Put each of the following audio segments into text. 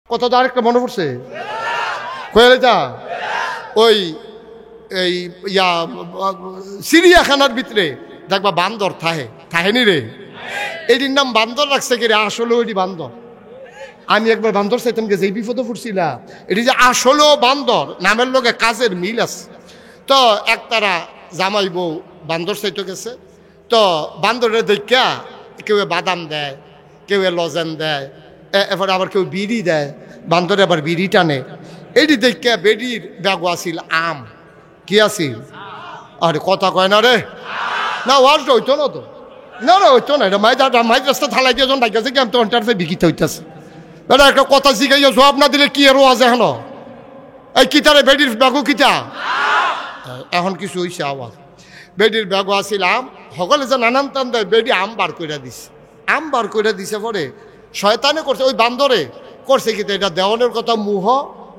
কথা তো আরেকটা মনে পড়ছে কয়ে যা ওই এই ইয়া চিড়িয়াখানার ভিতরে দেখবা বান্দর থাহেনি রে, এটির নাম বান্দর রাখছে কি রে? আসলে ওইটি বান্দর। আমি একবার বান্দর চাইতাম গেছে, এই বিপদে পড়ছিলাম। এটি যে আসলেও বান্দর, নামের লোকে কাজের মিল আছে। তো একতারা জামাই বউ বান্দর চাইতে গেছে, তো বান্দরের দেখা কেউ বাদাম দেয়, কেউ লজেন দেয়, এবার আবার কেউ বিড়ি দেয়, বান্দরে আবার বিড়ি টানে। এইটি দেখা বেডির ব্যাগও আসিল আম। কি আসিল? আরে কথা কয় না রে, না ওয়াজটা হইতো না তো, না হইতো না। এটা মাই রাস্তা থালাই দিয়ে যখন ডাইতেছে কি আমি তো অন্টারতে বিকিতে হইতেছে। বেটা একটা কথা শিখাইয়া জবাব না দিলে কি আর ওয়াজ এখন এই কিতারে বেডির ব্যাগও কিতা। এখন কিছু হয়েছে আওয়াজ, বেডির ব্যাগও আসিলাম সকলে যে নানান টান দেয়, বেডি আম বার করে দিছে। আম বার করে দিছে পরে শয়তানে করছে, ওই বান্দরে করছে কি এটা দেওয়ানের কথা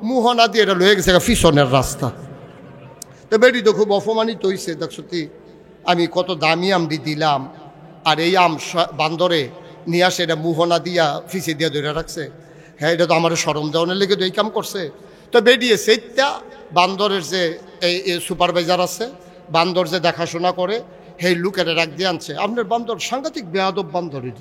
মুহ না দিয়ে এটা লয়ে গেছে পিছনের রাস্তা। তো বেডি তো খুব অপমানিত হয়েছে, দেখছো আমি কত দামি আম দিলাম, আর এই আম বান্দরে নিয়ে আসে এটা মুহনা দিয়া ফিসে দিয়া ধরে রাখছে। হ্যাঁ, এটা তো আমার সরম দেওয়ানের লেগে তো এই কাম করছে। তো বেডিয়ে সেইটা বান্দরের যে এই সুপারভাইজার আছে, বান্দর যে দেখাশোনা করে, সেই লোকেরা রাখ দিয়ে আনছে। আপনার বান্দর সাংঘাতিক বেয়াদব বান্দরের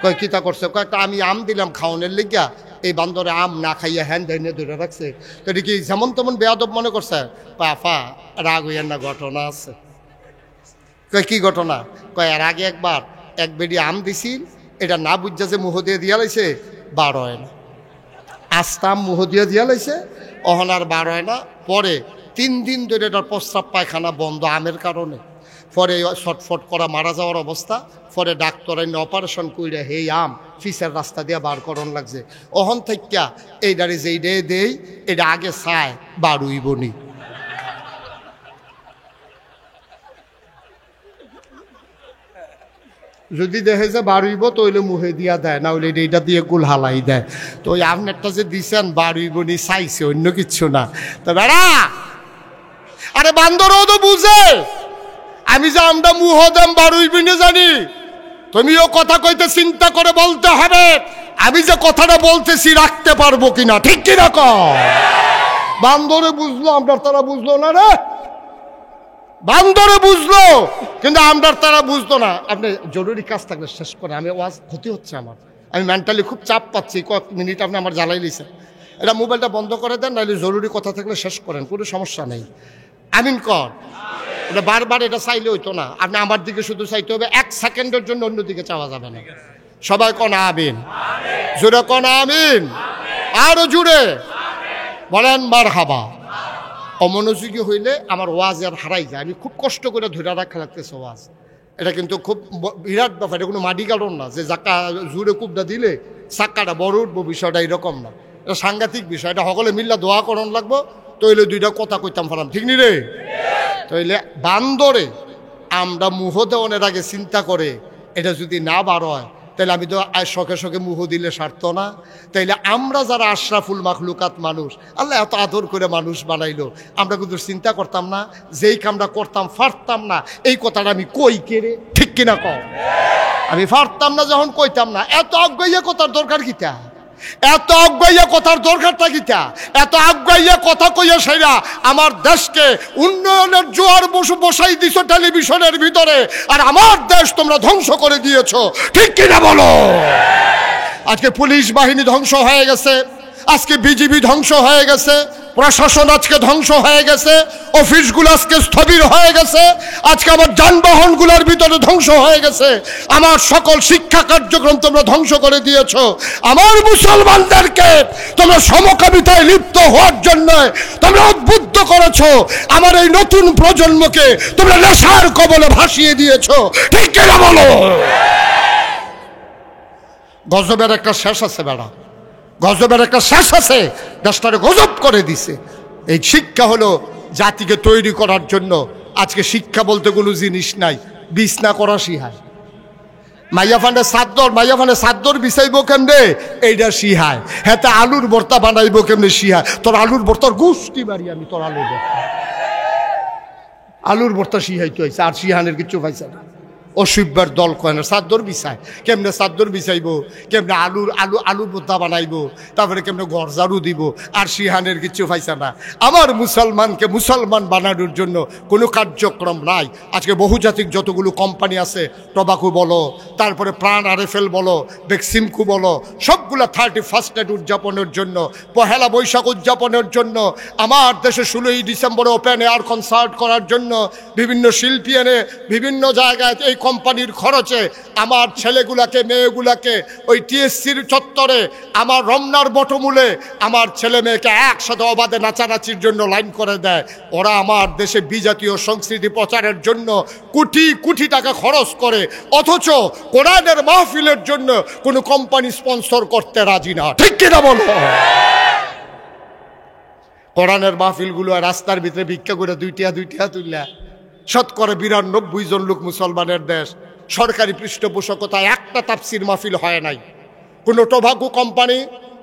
কয় কিতা করছে, কয়েকটা আমি আম দিলাম খাওয়ানোর লেগিয়া, এই বান্দরে আম না খাইয়া হ্যান্ড ধরে ধরে রাখছে। তো এটা কি যেমন তেমন বেয়াদব মনে করছে? পাফা রাগ হইয়ার না, ঘটনা আছে। কয় কি ঘটনা? কয় আর আগে একবার এক বেডি আম দিছিল, এটা না বুঝা যে মুহ দিয়ে দিয়া লাইছে, বার হয় না। আস্তাম মুহ দিয়ে দিয়া লাইছে, অহন আর বার হয় না। পরে 3 দিন ধরে এটার প্রস্রাব পায়খানা বন্ধ আমের কারণে। পরে ছটফট করা মারা যাওয়ার অবস্থা। পরে ডাক্তার এনে অপারেশন কইরা হেই আম ফিসের রাস্তা দিয়ে বার করন লাগছে। অহন থেকে এইটারে যেই ডে দেই, এটা আগে চায় বার হইবনি। যদি দেখে যে বাড়ুইব তো হইলে মুহে দিয়া দেয়, না হইলে এইটা দিয়ে গুল হালাই দেয়। তো ওই আপনারটা যে দিছেন বাড়ুইবনি চাইছে, অন্য কিচ্ছু না। তো বেড়া আরে বান্দরও তো বুঝে আমি যে আমরা মুহ দেম বাড়ুইবিনে জানি। তুমিও কথা কইতে চিন্তা করে বলতে হবে, আমি যে কথাটা বলতেছি রাখতে পারবো কিনা, ঠিক কিনা কও? বান্দরে বুঝলো, আমরা তারা বুঝলো না রে। বান্দরে বুঝলো কিন্তু আমরা তারা বুঝতো না। আপনি জরুরি কাজ থাকলে শেষ করে, আমি ওয়াজ ক্ষতি হচ্ছে আমার, আমি মেন্টালি খুব চাপ পাচ্ছি, কয়েক মিনিট আপনি আমার জ্বালাই লিছেন। এটা মোবাইলটা বন্ধ করে দেন, নাহলে জরুরি কথা থাকলে শেষ করেন, কোনো সমস্যা নেই। আমিন কর। এটা বারবার এটা চাইলে হইতো না, আপনি আমার দিকে শুধু চাইতে হবে, 1 সেকেন্ডের জন্য অন্যদিকে চাওয়া যাবে না। সবাই কন আমিন, জোরে কন আমিন, আরো জুড়ে বলেন মারহাবা। অমনোযোগী হইলে আমার ওয়াজ আর হারাই যায়। আমি খুব কষ্ট করে ধরে রাখা লাগতেছে ওয়াজ। এটা কিন্তু খুব বিরাট ব্যাপার, এটা কোনো মাটি কারণ না যে জাকা জুড়ে কুবটা দিলে চাক্কাটা বড় উঠবো, বিষয়টা এরকম না। এটা সাংঘাতিক বিষয়, এটা সকলে মিল্লা দোয়া করণ লাগবো। তইলে 2টা কথা কইতাম পারলাম, ঠিক নি রে? তইলে বান্দরে আমরা মুহ দেওয়ানের আগে চিন্তা করে এটা যদি না বার হয়, তাহলে আমি তো শখে শখে মুহ দিলে সারত না। তাইলে আমরা যারা আশরাফুল মাখলুকাত মানুষ, আল্লাহ এত আদর করে মানুষ বানাইলো, আমরা কিন্তু চিন্তা করতাম না যেই কামটা করতাম পারতাম না, এই কথাটা আমি কই কেড়ে, ঠিক কিনা কও? আমি পারতাম না যখন কইতাম না, এত অজ্ঞাইয়া কথার দরকার কিতা? এত অজ্ঞাইয়া কথার দরকারটা কিতা? এত অজ্ঞাইয়া কথা কইয়া সেরা আমার দেশকে উন্নয়নের জোয়ার বসাই দিছ টেলিভিশনের ভিতরে, আর আমার দেশ তোমরা ধ্বংস করে দিয়েছ, ঠিক কিনা বলো? আজকে পুলিশ বাহিনী ধ্বংস হয়ে গেছে, আজকে বিজিবি ধ্বংস হয়ে গেছে, প্রশাসন আজকে ধ্বংস হয়ে গেছে, অফিসগুলো আজকে স্থবির হয়ে গেছে, আজকে আমার যানবাহনগুলোর ভিতরে ধ্বংস হয়ে গেছে, আমার সকল শিক্ষা কার্যক্রম তোমরা ধ্বংস করে দিয়েছ। আমার মুসলমানদেরকে তোমরা সমকামিতায় লিপ্ত হওয়ার জন্য তোমরা উদ্বুদ্ধ করেছো, আমার এই নতুন প্রজন্মকে তোমরা নেশার কবলে ভাসিয়ে দিয়েছ, ঠিক কিনা বলো? গজবের একটা শেষ আছে বেড়া, গজবের একটা শেষ আছে, দেশটারে গজব করে দিছে। এই শিক্ষা হলো জাতিকে তৈরি করার জন্য। আজকে শিক্ষা বলতে কোনো জিনিস নাই, বিছনা করা শিহায়। মাইয়া ফান্ডে সাদ্দর বিছাইব কেমনে, এইটা শিহায়। হ্যাঁ, আলুর ভর্তা বানাইব কেমনে, শিহায়। তোর আলুর ভর্তার গোষ্ঠী বাড়ি আমি, তোর আলুর ভর্তা শিহাইতে হয়েছে, আর শিহানের কিচ্ছু পাইছে না। অসুব্যার দল কয় না চাদর বিছায়, কেমনে চাদর বিছাইব, কেমনে আলু বোদ্দা বানাইব, তারপরে কেমনে গরজারু দিব, আর সিহানের কিছু পাইছে না। আমার মুসলমানকে মুসলমান বানানোর জন্য কোনো কার্যক্রম নাই। আজকে বহুজাতিক যতগুলো কোম্পানি আছে, টবাকু বলো, তারপরে প্রাণ আরএফএল বলো, বেক্সিমকো বলো, সবগুলো 31st নাইট উদযাপনের জন্য, পহেলা বৈশাখ উদযাপনের জন্য, আমার দেশে 16ই ডিসেম্বরে ওপেন এয়ার কনসার্ট করার জন্য বিভিন্ন শিল্পী এনে বিভিন্ন জায়গায় এই কোম্পানির খরচে আমার ছেলেগুলাকে মেয়েগুলাকে ওই টিএসসির চত্বরে আমার রমনার বটমূলে আমার ছেলে মেয়েকে একসাথে অবাধে নাচানাচির জন্য লাইন করে দেয়। ওরা আমার দেশে বিজাতীয় সংস্কৃতি প্রচারের জন্য কোটি কোটি টাকা খরচ করে, অথচ কোরআনের মাহফিলের জন্য কোনো কোম্পানি স্পন্সর করতে রাজি না। ঠিক কিনা বলো? কোরআনের মাহফিলগুলো রাস্তার ভিতরে ভিক্ষা করে দুইটা তুললা। শতকরা 92 জন লোক মুসলমানের দেশ, সরকারি পৃষ্ঠপোষকতায় একটা তাফসির মাহফিল হয় নাই। কোনো টোবাকো কোম্পানি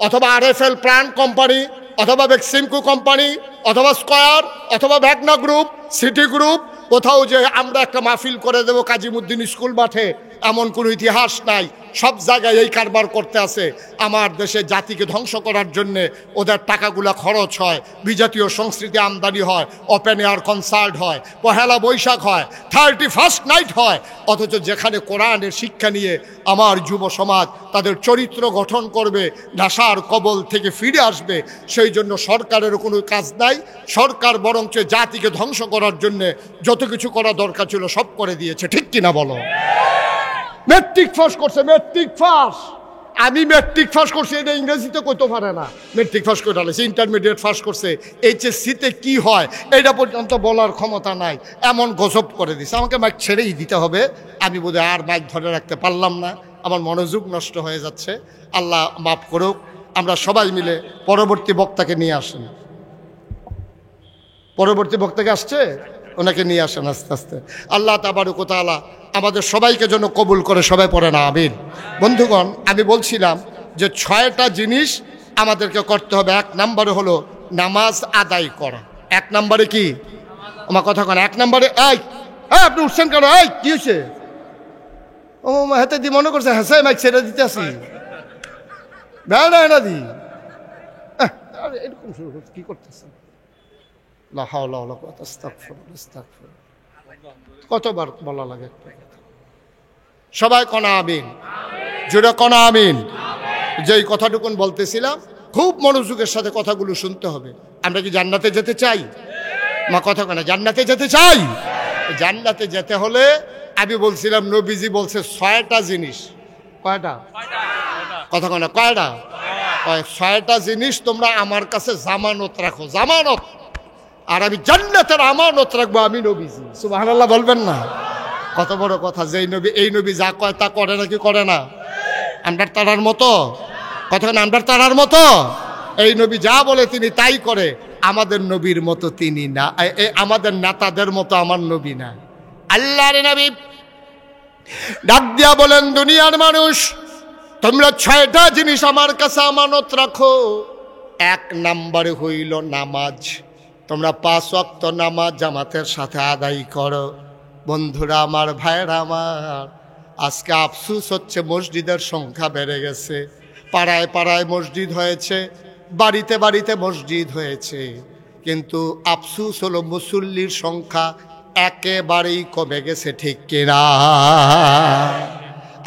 অথবা আরএফএল প্রাণ কোম্পানি অথবা বেক্সিমকো কোম্পানি অথবা স্কয়ার অথবা ভ্যাগনা গ্রুপ, সিটি গ্রুপ, কোথাও যে আমরা একটা মাহফিল করে দেবো কাজীমুদ্দিন স্কুল মাঠে, এমন কোনো ইতিহাস নাই। সব জায়গায় এই কারবার করতে আছে। আমার দেশে জাতিকে ধ্বংস করার জন্যে ওদের টাকাগুলা খরচ হয়, বিজাতীয় সংস্কৃতি আমদানি হয়, ওপেন এয়ার কনসার্ট হয়, পহেলা বৈশাখ হয়, 31st নাইট হয়, অথচ যেখানে কোরআনের শিক্ষা নিয়ে আমার যুব সমাজ তাদের চরিত্র গঠন করবে, নেশার কবল থেকে ফিরে আসবে, সেই জন্য সরকারের কোনো কাজ নাই। সরকার বরঞ্চ জাতিকে ধ্বংস করার জন্যে যত কিছু করা দরকার ছিল সব করে দিয়েছে। ঠিক কিনা বলো? মেট্রিক পাস করছে, মেট্রিক পাস। আমি মেট্রিক পাস করছি, এটা ইংরেজিতে কইতে পারে না। মেট্রিক পাস করে আলেছে, ইন্টারমিডিয়েট পাস করছে, এইচএসসিতে কি হয় এটা পর্যন্ত বলার ক্ষমতা নাই। এমন গজব করে দিছে, আমাকে মাইক ছেড়েই দিতে হবে। আমি বোধহয় আর মাইক ধরে রাখতে পারলাম না, আমার মনোযোগ নষ্ট হয়ে যাচ্ছে। আল্লাহ মাফ করুক। আমরা সবাই মিলে পরবর্তী বক্তাকে নিয়ে আসেন। পরবর্তী বক্তাকে আসছে, ওনাকে নিয়ে আসেন আস্তে আস্তে। আল্লাহ তাবারক ওয়া তাআলা আমাদের সবাইকে যেন কবুল করে, সবাই পড়ে না আমিন। বন্ধুগণ, আমি বলছিলাম যে 6টা জিনিস আমাদেরকে করতে হবে। 1 নম্বরে হলো নামাজ আদায় করা। 1 নম্বরে কি? আমার কথা কেন? 1 নম্বরে আপনি উঠছেন কেন? কি হয়েছে? ও হাতে দি মনে করছে হ্যাঁ মাইক ছেড়ে দিতে আসি, না দি এরকম শুরু করছে, কি করতেছেন? কতবার বলা লাগে একটা কথা? সবাই কনা আমিন, জোরে কনা আমিন। যেই কথাটুকুন বলতেছিলাম, খুব মনোযোগের সাথে কথাগুলো শুনতে হবে। আমরা কি জান্নাতে যেতে চাই? মা কথা কেনা, জান্নাতে যেতে চাই? জান্নাতে যেতে হলে আমি বলছিলাম নবীজি বলছে 6টা জিনিস। কয়টা কথা কেনা? কয়টা? 6টা জিনিস তোমরা আমার কাছে জামানত রাখো, জামানত। আর আমি জান্নাতের আমানত রাখবো, আমি নবীজি। সুবহানাল্লাহ বলবেন না? কত বড় কথা। যেই নবী, এই নবী যা কয় তা করে নাকি করে না? আমরার তারার মতো কথা, আমরার তারার মতো। এই নবী যা বলে তিনি তাই করে। আমাদের নবীর মতো তিনি না, আমাদের নেতাদের মতো আমার নবী না। আল্লাহর নবী ডাক দিয়া বলেন, দুনিয়ার মানুষ তোমরা 6টা জিনিস আমার কাছে আমানত রাখো। 1 নম্বরে হইল নামাজ। তোমরা 5 ওয়াক্ত নামাজ জামাতের সাথে আদায় করো। বন্ধুরা আমার, ভাইয়েরা আমার, আজকে আফসুস হচ্ছে মসজিদের সংখ্যা বেড়ে গেছে। পাড়ায় পাড়ায় মসজিদ হয়েছে, বাড়িতে বাড়িতে মসজিদ হয়েছে, কিন্তু আফসুস হলো মুসল্লির সংখ্যা একেবারেই কমে গেছে। ঠিক কিনা?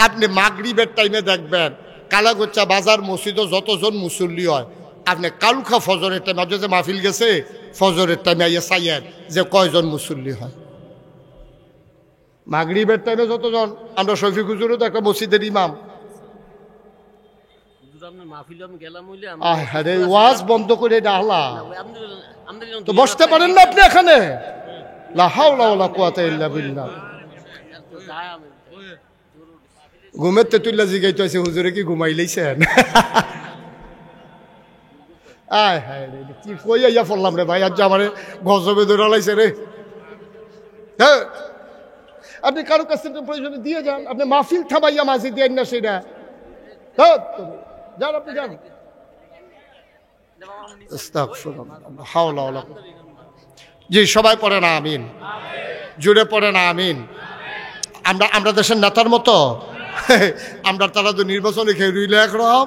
আপনি মাগরিবের টাইমে দেখবেন কালাগোচ্চা বাজার মসজিদও যতজন মুসল্লি হয়, আপনি কালুখা ফজরের টাইমে যে মাহফিল গেছে, ফজরের টাইমে আইয়া চাইয়েন যে কয়জন মুসল্লি হয়। মাগরিবের টাইমে যতজন, আমরা শফিক হুজুরও তো একটা মসজিদের ইমাম। ওয়াজ বন্ধ করে ডালা তো বসতে পারেন না আপনি এখানে? লা হাওলা ওয়ালা কুওয়াতা ইল্লা বিল্লাহ। ঘুমেতে তুইলা জিগাইতে আছে, হুজুরে কি ঘুমাইলেইছেন? আয় হায় রে, কি কই আইয়া পড়লাম রে ভাই, আজ আমারে গজবে ধরে লাইছে রে। হ্যাঁ, আপনি কারো কাছ থেকে প্রয়োজনে দিয়ে যান, আপনি মাহফিল থামাইয়া মাঝে দিয়ে না সেটা যান, আপনি যান। জি, সবাই পড়ে না আমিন, জুড়ে পড়ে না আমিন। আমরা আমরা দেশের নেতার মতো আমরা তারা তো নির্বাচনে খেয়ে রইলে একরকম,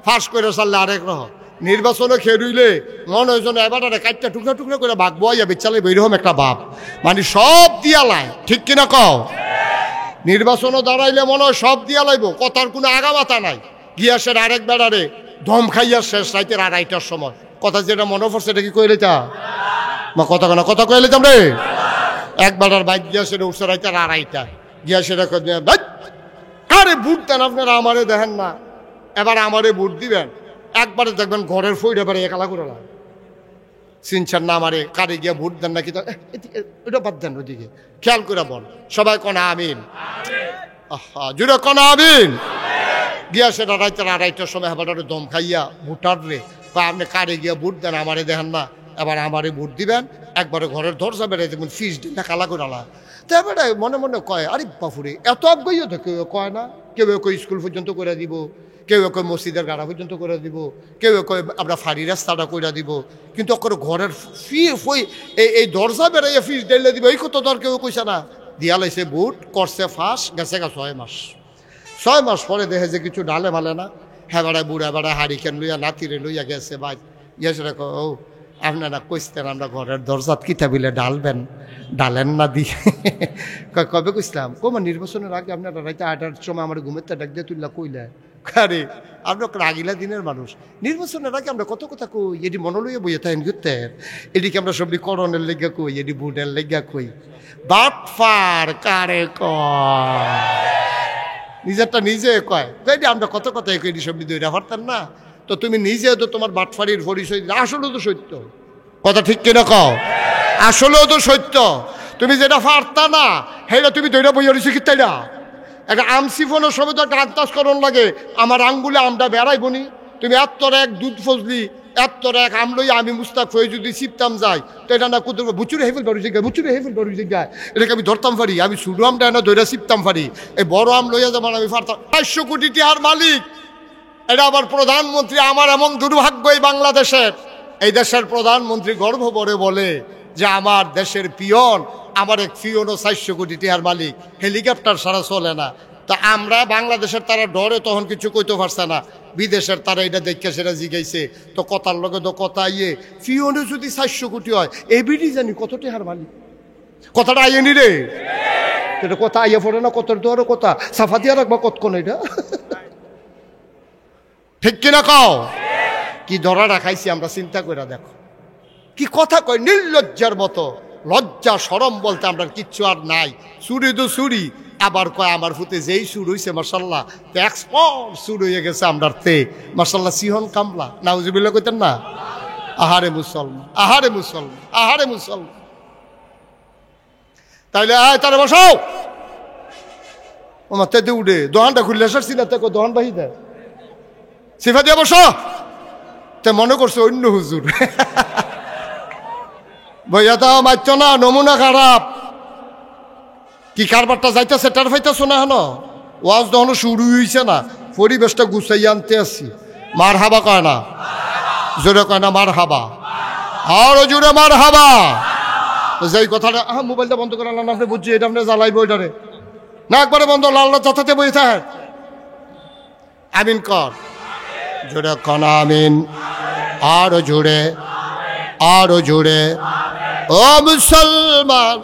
ফাঁস করে চাললে আরেক রকম। নির্বাচনে খেয়ে রইলে মনে হয় যেন এবার কাটটা টুকরা টুকরা করে ভাগবো ইয়া বেচালে বেরোম একটা বাপ, মানে সব দিয়া লাই, ঠিক কিনা কও? নির্বাচনও দাঁড়াইলে মনে হয় সব দিয়া লাইব, কথার কোনো আগামাথা নাই। গিয়াসের আরেক বেড়ারে দম খাইয়া শেষ রাইতের 2:30টার সময় কথা যেটা মনে পড়ছে এটা কি কইলে তা মা কথা কেনা কথা কইলে রে এক বেড়ার বাইক গিয়াসের উঠছে রাইতের 2:30টা গিয়াসের আরে বুট দেন আপনারা, আমারে দেখেন না, এবার আমারে বুট দিবেন, একবারে দেখবেন ঘরের ফইটা বেড়ে একালা করে না চিনছেন না আমারে, কারে গিয়া ভোট দেন নাকি ওটা বাদ দেন, ওদিকে খেয়াল করে বল সবাই কনা আমিন, জুড়ে কনা আমিন। গিয়া সেটা রাইতের 2:30টার সময় এবার দম খাইয়া ভোটার রে আপনি কারে গিয়া ভোট দেন, আমারে দেখেন না, এবার আমারে ভোট দিবেন, একবারে ঘরের ধরসা বেড়ে দেখবেন ফিস দিন কালা করে আলা। তো এবারে মনে মনে কয় আরে বাপুরে এত আগ্রহীও তো কেউ কয় না, কেউ কেউ স্কুল পর্যন্ত করে দিব, কেউ কেউ মসজিদের গাড়া পর্যন্ত করে দিব, কেউ কেউ আমরা ফাড়ি রাস্তাটা করে দিব, কিন্তু ওর ঘরের এই দরজা বেড়াইয়া ফিস ডেলে দিব এই কত দর কেউ কইছে না। দিয়া লাইছে বুট করছে ফাঁস গেছে গা 6 মাস। 6 মাস পরে দেখে যে কিছু ডালে ভালে না, হ্যাঁ বেড়ায় বুড়া বেড়ায় হারিকেন লইয়া নাতিরে লইয়া গেছে ভাই গেছে রেখো ও আপনারা কইতেন আমরা ঘরের দরজাত কিতা বিলে ডালবেন, ডালেন না দিয়ে কবে কইসলাম কমা নির্বাচনের আগে আপনারা রাইতে 8টার সময় আমার ঘুমের ডাক দিয়ে তুললা কইলা আরে আমরা রাগিলা দিনের মানুষ, নির্বাচনের আগে আমরা কত কথা কই, এটি মনে লইয়া বইয়ে থাকেন ঘুরতে, এদিকে আমরা সবটি করণের লেগা কই, এটি বুটের লেগা কই, বাটফার কারে কয় নিজেরটা নিজে কয়, এটি আমরা কত কথা এটি সবটি দইরা পারতেন না। তো তুমি নিজেও তো তোমার বাটফারির পরিচয় দিলে, আসলেও তো সত্য কথা, ঠিক কিনা কও? আসলেও তো সত্য, তুমি যেটা পারতা না সেইটা তুমি দইরা বইয়া রয়েছি কি তাই না। একটা আমসিফনের সময় তো একটা আন্তাজকরণ লাগে, আমার আঙ্গুলে আমরা বেড়াইবনি, তুমি এত্তর এক দুধ ফজলি এত্তর এক আমলই আমি মুস্তাক হয়ে যদি চিপতাম যাই তো এটা না কুতুর বুচুরে হেফেল বাড়ি জায়গায়, বুচুরে হেফেল বাড়ি জায়গায় এটাকে আমি ধরতাম পারি, আমি শুধু আমটা না ধরে চিপতাম পারি, এই বড় আম লইয়া যেমন আমি পারতাম। 500 কোটি টাকার মালিক, এটা আবার প্রধানমন্ত্রী, আমার এমন দুর্ভাগ্য এই বাংলাদেশের, এই দেশের প্রধানমন্ত্রী গর্ব করে বলে যে আমার দেশের পিয়ন, আমার এক পিয়নও 400 কোটি টাকার মালিক, হেলিকপ্টার ছাড়া চলে না। তা আমরা বাংলাদেশের তারা ডরে তখন কিছু কইতে পারছে না, বিদেশের তারা এটা দেখে সেটা জিগাইছে, তো কথার লগে তো কথা ইয়ে পিয়নে যদি 400 কোটি হয় এবিডি জানি কত টাকার মালিক, কথাটা আইনি রে, এটা কথা আইয়া পড়ে না, কত ধরো কথা সাফা দিয়া রাখবা কতক্ষণ, এটা ঠিক কিনা কও? কি ধরা রাখাইছি আমরা, চিন্তা করে দেখো কি কথা কয়, নির্লজ্জার মতো, লজ্জা শরম বলতে আমরা কিচ্ছু আর নাই, চুরি তো চুরি, আবার কয় আমার ফুতে যেই সুর হইছে মাশাল্লাহ এক্সপোর্ট সুর হয়ে গেছে আমরার তে মাশাল্লাহ সিহন কামলা, নাউজুবিল্লাহ কইতেন না। আহারে মুসলমান, আহারে মুসলমান, আহারে মুসলমান, তাইলে আয় তারা বসাও আমার তেতে উঠে দোকানটা খুললে আসছি না, তাকে দোকান বাহি দেয় সিফা দিয়ে বসো, তে মনে করছে অন্য হুজুর বইয়া তাও মারছ না, নমুনা খারাপ, কি কারবারটা যাইতেছে টের পাইতেছো না, হেন ওয়াজ তখনও শুরু হয়েছে না, পরিবেশটা গুছাই আনতে আসছি। মার হাবা কয় না, জোরে কয় না মার হাবা, আরো জোরে মার হাবা। যেই কথাটা মোবাইলটা বন্ধ করে আনলাম, আপনি বুঝছি এটা আপনি জ্বালাইব ওইটারে না, একবারে বন্ধ, লাল যাতে বই থাকে আমিন কর, জোরে কন আমিন, আরো জোরে, আরো জোরে। ও মুসলমান,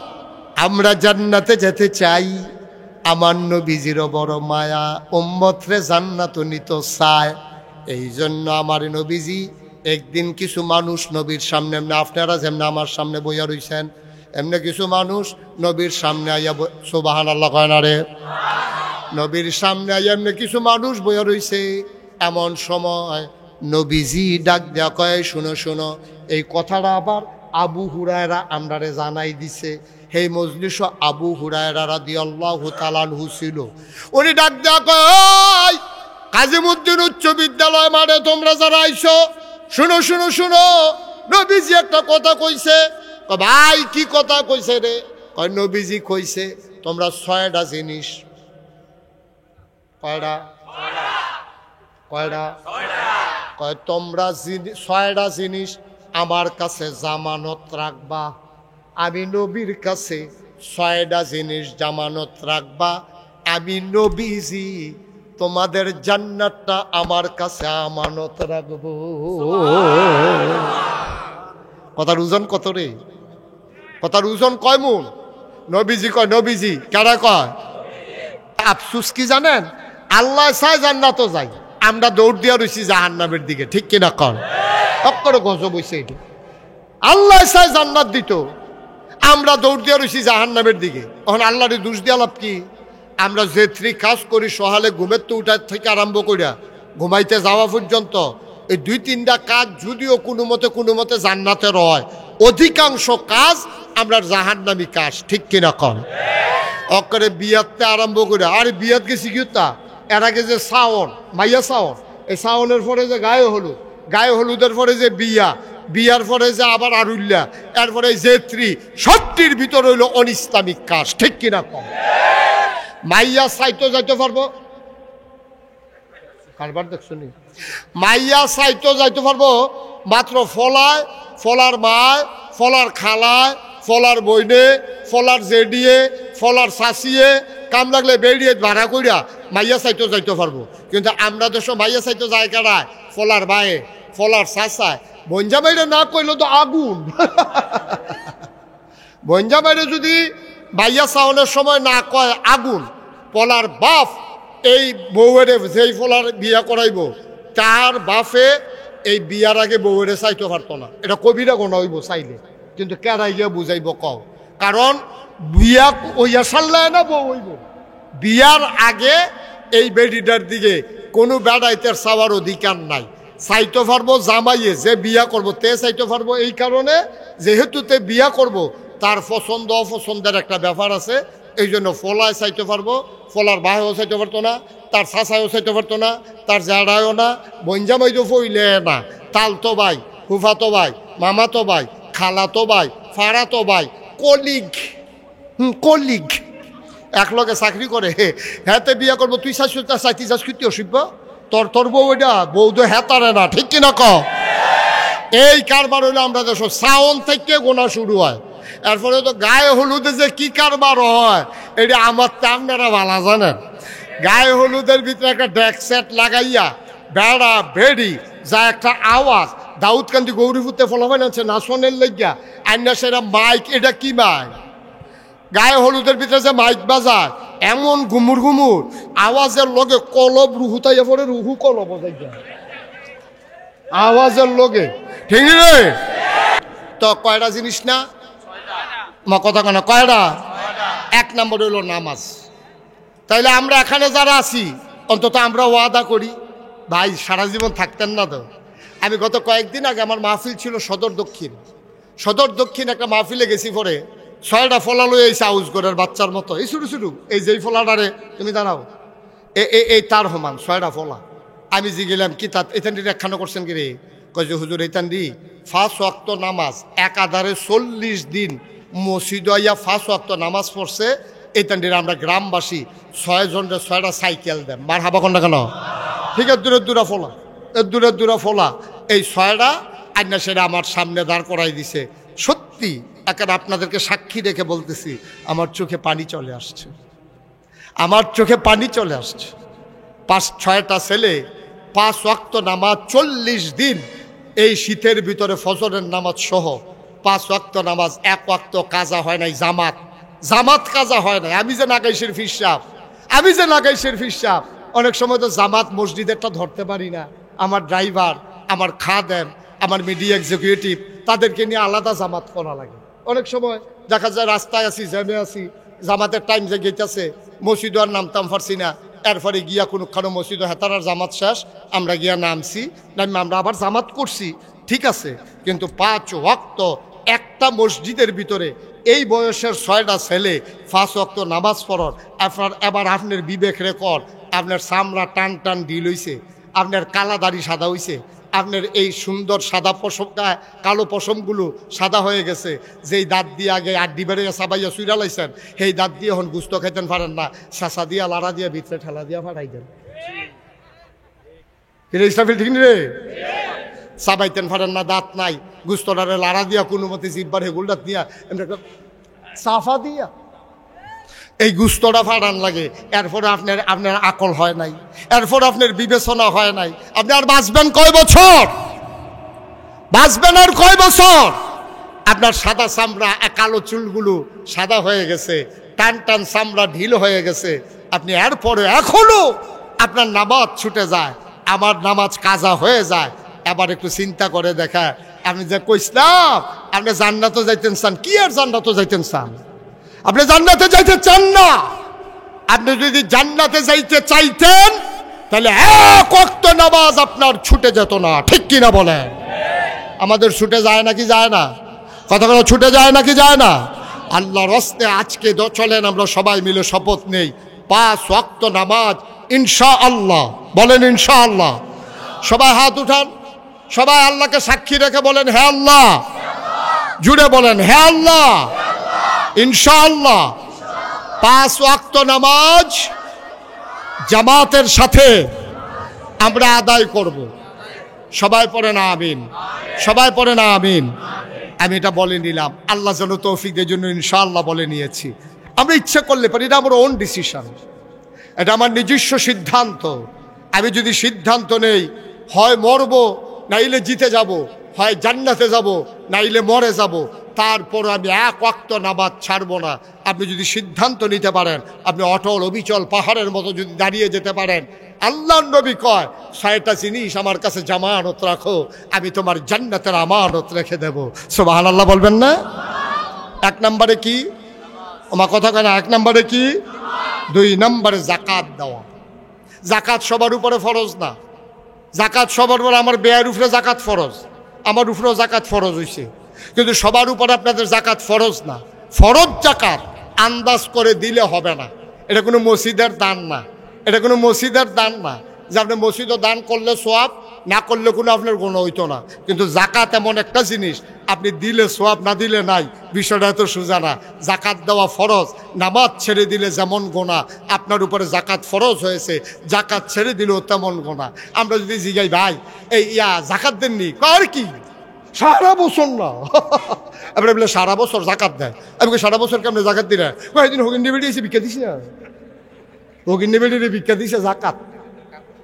আমরা জান্নাতে যেতে চাই, আমার নবীজিরও বড় মায়া, উম্মত রে জান্নাত নিত চায়, এই জন্য আমার নবীজি একদিন কিছু মানুষ নবীর সামনে, এমনি আপনারা যেমনি আমার সামনে বইয়া রইছেন, এমনি কিছু মানুষ নবীর সামনে আইয়া, সুবহানাল্লাহ কয় না রে, নবীর সামনে আইয়া এমনি কিছু মানুষ বইয়া রইছে, এমন সময় নবীজি ডাক দেয়া কয় শুনো শুনো, এই কথাটা আবার আবু হুরায়রা আমরারে জানাই দিছে। সেই মজলিস আবু হুরায়রা রাদিয়াল্লাহু তাআলা আনহু ছিল, উনি ডাক দেয়া কয় কাজীমুদ্দিন উচ্চ বিদ্যালয় মাঠে তোমরা যারা আইছো শুনো শুনো শুনো, নবীজি একটা কথা কইছে। ভাই কি কথা কইছে রে? কয় নবীজি কইছে তোমরা 6টা জিনিস, কয়টা কয়টা কয় তোমরা 6টা জিনিস আমার কাছে জামানত রাখবা, আমি নবীর কাছে 6টা জিনিস জামানত রাখবা, আমি নবীজি তোমাদের জান্নাতটা আমার কাছে আমানত রাখবো। কথার ওজন কত রে? কথার ওজন কয় মূল? নবীজি কয়, নবীজি কারা কয়? আফসুস কি জানেন, আল্লাহ চায় জান্নাতও যাই, আমরা দৌড় দিয়া রয়েছি জাহান্নামের দিকে, ঠিক কিনা কর? অক্ষরে গজব হইছে এটা। আল্লাহ চায় জান্নাত দিত, আমরা দৌড় দিয়া রয়েছি জাহান্নামের দিকে। এখন আল্লাহরে দোষ দিয়া লাভ কি? আমরা যে কাজ করি, সকালে ঘুমের তো উঠার থেকে আরম্ভ করিয়া ঘুমাইতে যাওয়া পর্যন্ত, এই 2-3টা কাজ যদিও কোনো মতে জান্নাতের হয়, অধিকাংশ কাজ আমরা জাহান্নামী কাজ, ঠিক কিনা কর? অক্ষরে বিয়াতে আরম্ভ করে, আরে বিয়াত গেছি কি তা, এর আগে যে শাওন, মাইয়া শাওন, এই শাওনের পরে যে গায়ে হলুদ, গায়ে হলুদের পরে যে বিয়া, বিয়ার পরে যে আবার আরুল্লা, এরপরে জেত্রী, সবটির ভিতরে হইল অনিসলামিক কাজ, ঠিক কিনা কম? মাইয়া চাইতো যাইতে পারবো, কারবার দেখছো নি? মাইয়া চাইতো যাইতে পারবো মাত্র ফলায়, ফলার মায়, ফলার খালায়, ফলার বইনে, ফলার জেডিয়ে, ফলার শাসিয়ে, কাম লাগলে বেরিয়ে ভাড়া করিয়া মাইয়া চাইতো যাইতে পারবো। কিন্তু আমরা দেশ মাইয়া চাইতো যায় কারায়, ফলার বায়ে, ফলার শাসায়। বঞ্জা বাইরে না কইল তো আগুন। বঞ্জা বাইরে যদি মাইয়া চাওয়ানোর সময় না কয় আগুন, ফলার বাপ এই বউয়ের যেই ফলার বিয়া করাইব, তার বাপে এই বিয়ার আগে বউয়ের চাইতে পারতো না। এটা কবিরা গোনা হইব চাইলে, কিন্তু কেরাই গিয়া বুঝাইব কও, কারণ বিয়া ওইয়া সাল্লায় না বউ হইব। বিয়ার আগে এই বেডিটার দিকে কোনো বেড়াইতের চাওয়ার অধিকার নাই। চাইতে পারবো জামাইয়ে, যে বিয়া করব তে চাইতে পারবো, এই কারণে যেহেতু তে বিয়া করব তার পছন্দ অপছন্দের একটা ব্যাপার আছে, এই জন্য ফলায় চাইতে পারবো, ফলার বাহেও চাইতে পারতো না, তার শাসায়ও চাইতে পারতো না, তার জাড়ায়ও না, বঞ্জামাই তো ফইলে না, তালতো ভাই, ফুফাতো ভাই, মামাতো ভাই, খালাতো ভাই, ফাড়াতো ভাই, কলিগ, কলিগ একলগে চাকরি করে, হ্যাঁতে বিয়া করবো, তুই চাইতে চাস কি অসিব্য তোর বউ, এটা বউ তো হেতারে না, ঠিক কিনা ক? এই কারবার হইলো আমরা দেশ সাউন্ড থেকে গোনা শুরু হয়। এরপরে তো গায়ে হলুদে যে কি কারবার হয়, এটা আমার তো আপনারা ভালো জানেন। গায়ে হলুদের ভিতরে একটা ডেক সেট লাগাইয়া বেড়া বেড়ি যা একটা আওয়াজ, দাউদকান্দি গৌরীপুরতে ফলাফল আছে নাচনের লেগিয়া, আইনা সেরা মাইক, এটা কি মাইক? গায়ে হলুদের ভিতরে যে মাইক বাজায়, এমন ঘুমুর ঘুমুর আওয়াজের লগে কলব রুহু তাইয়া পরে, রুহু কলব আওয়াজের লগে, ঠিক রে? তো কয়টা জিনিস না মা কথা কেন, কয়টা? 1 নম্বর হইল নামাজ। তাইলে আমরা এখানে যারা আছি, অন্তত আমরা ওয়াদা করি, ভাই সারা জীবন থাকতেন না তো। আমি গত কয়েকদিন আগে আমার মাহফিল ছিল সদর দক্ষিণ একটা মাহফিলে গেছি, পরে 6টা ফলা লই এসে আউজ করার বাচ্চার মতো, এই শুরু শুরু, এই যেই ফলাটারে তুমি দাঁড়াও, এই তার সমান 6টা ফলা। আমি যে গেলাম কি তা এতান্ডি একখানো করছেন কি রে? কয় যে হুজুর এতান্ডি 5 ওয়াক্ত নামাজ একাধারে 40 দিন মসজিদ আইয়া 5 ওয়াক্ত নামাজ পড়ছে। এতান্ডির আমরা গ্রামবাসী 6 জনের 6টা সাইকেল দেন, মার হাবা কন্যা কেন? ঠিক আছে, দূরে ফলা এই 6টা আইনা সেটা আমার সামনে দাঁড় করাই দিছে। সত্যি একেবারে আপনাদেরকে সাক্ষী রেখে বলতেছি, আমার চোখে পানি চলে আসছে, আমার চোখে পানি চলে আসছে। 5-6টা ছেলে 5 ওয়াক্ত নামাজ 40 দিন, এই শীতের ভিতরে ফজরের নামাজ সহ 5 ওয়াক্ত নামাজ, 1 ওয়াক্ত কাজা হয় নাই, জামাত কাজা হয় নাই। আমি যে নাগাইশের ফিস সাহেব, অনেক সময় তো জামাত মসজিদেরটা ধরতে পারি না। আমার ড্রাইভার, আমার খাদেম, আমার মিডিয়া এক্সিকিউটিভ, তাদেরকে নিয়ে আলাদা জামাত করা লাগে। অনেক সময় দেখা যায় রাস্তায় আছি, জ্যামে আছি, জামাতের টাইম যে গেইতেছে, মসজিদও আর নামতাম পারছি না। এরপরে গিয়া কোনোখানো মসজিদ হেতারার জামাত শেষ, আমরা গিয়া নামছি, আমরা আবার জামাত করছি, ঠিক আছে। কিন্তু 5 ওয়াক্ত একটা মসজিদের ভিতরে এই বয়সের 6টা ছেলে 5 ওয়াক্ত নামাজ পড়ার, এবার আপনার বিবেক রেকর্ড, আপনার চামড়া টান ঢিল হইছে, আপনার কালা দাড়ি সাদা হইছে, আপনার এই সুন্দর সাদা পশম, কালো পশমগুলো সাদা হয়ে গেছে, যেই দাঁত দিয়ে আগে আড্ডি বেড়ে সাবাইয়া চুইরা লাইছেন, সেই দাঁত দিয়ে এখন গুস্ত খাইতেন পারেন না, শাসা দিয়া লাড়া দিয়া ভিতরে ঠেলা দিয়া ফাটাই দেন। ইসরাফিল ঠিক নি রে? চাবাইতেন পারেন না, দাঁত নাই, গুস্তটারে লাড়া দিয়া কোনো মতে জিব্বার হেগুল দাঁত দিয়া সাফা দিয়া এই গুস্তটা ফাটান লাগে, এরপরে আপনার আকল হয় নাই, এরপর আপনার বিবেচনা হয় নাই, আপনি আর বাঁচবেন কয় বছর? বাঁচবেন আর কয় বছর? আপনার সাদা চামড়া, কালো চুলগুলো সাদা হয়ে গেছে, টান টান চামড়া ঢিল হয়ে গেছে, আপনি এরপরে এখনো আপনার নামাজ ছুটে যায়, আমার নামাজ কাজা হয়ে যায়। এবার একটু চিন্তা করে দেখা, আপনি যে কইসলাম আপনি জান্নাতে যাইতেন চান, কি আর জান্নাতে যাইতেন চান? আপনি জান্নাতে যাইতে চান না। আপনি যদি জান্নাতে যাইতে চাইতেন তাহলে এক ওয়াক্ত নামাজ আপনার ছুটে যেত না, ঠিক কিনা বলেন? আমাদের ছুটে যায় নাকি যায় না? কথা কথা ছুটে যায় নাকি যায় না? আল্লাহর রাস্তে আজকে চলেন আমরা সবাই মিলে শপথ নেই, 5 ওয়াক্ত নামাজ ইনশাআল্লাহ। বলেন ইনশাআল্লাহ। সবাই হাত উঠান, সবাই আল্লাহকে সাক্ষী রেখে বলেন হে আল্লাহ। জুড়ে বলেন হে আল্লাহ, ইনশাআল্লাহ 5 ওয়াক্ত নামাজ জামাতের সাথে আমরা আদায় করব। সবাই পড়েন আমিন, সবাই পড়েন আমিন। আমি এটা বলে নিলাম, আল্লাহ যেন তৌফিক দেওয়ার জন্য ইনশাআল্লাহ বলে নিয়েছি। আমরা ইচ্ছা করলে পারি, এটা আমার ওন ডিসিশন, এটা আমার নিজস্ব সিদ্ধান্ত। আমি যদি সিদ্ধান্ত নেই হয় মরব নাইলে জিতে যাব, হয় জান্নাতে যাব নাইলে মরে যাব, তারপর আমি এক ওয়াক্ত নামাজ ছাড়ব না। আপনি যদি সিদ্ধান্ত নিতে পারেন, আপনি অটল অবিচল পাহাড়ের মতো যদি দাঁড়িয়ে যেতে পারেন, আল্লাহর নবী কয় 6টা জিনিস আমার কাছে জামানত রাখো, আমি তোমার জান্নাতের আমানত রেখে দেব। সুবহানাল্লাহ বলবেন না? 1 নম্বরে কি? আমার কথা কেন? 1 নম্বরে কি? 2 নম্বরে জাকাত দেওয়া। জাকাত সবার উপরে ফরজ না। জাকাত সবার উপরে, আমার বেয়ের উপরে জাকাত ফরজ, আমার উপরেও জাকাত ফরজ হয়েছে, কিন্তু সবার উপরে আপনাদের জাকাত ফরজ না। ফরজ জাকাত আন্দাজ করে দিলে হবে না। এটা কোনো মসজিদের দান না, এটা কোনো মসজিদের দান না যে আপনি মসজিদও দান করলে সোয়াব, না করলে কোনো আপনার গুণ হইতো না। কিন্তু জাকাত এমন একটা জিনিস, আপনি দিলে সোয়াব, না দিলে নাই, বিষয়টা এত সোজা না। জাকাত দেওয়া ফরজ, নামাজ ছেড়ে দিলে যেমন গোনা, আপনার উপরে জাকাত ফরজ হয়েছে, জাকাত ছেড়ে দিলেও তেমন গোনা। আমরা যদি জিগাই ভাই এই জাকাত দেননি, কার কি সারা বছর না আপনি বলে সারা বছর জাকাত দেয়, আমি সারা বছর কেমন জাকাত দিলে? কয়েকদিন হগিন্ডি বেড়ি এসে ভিক্ষা দিছি না, হগিন্ডি বেড়ি ভিক্ষা দিছে জাকাত।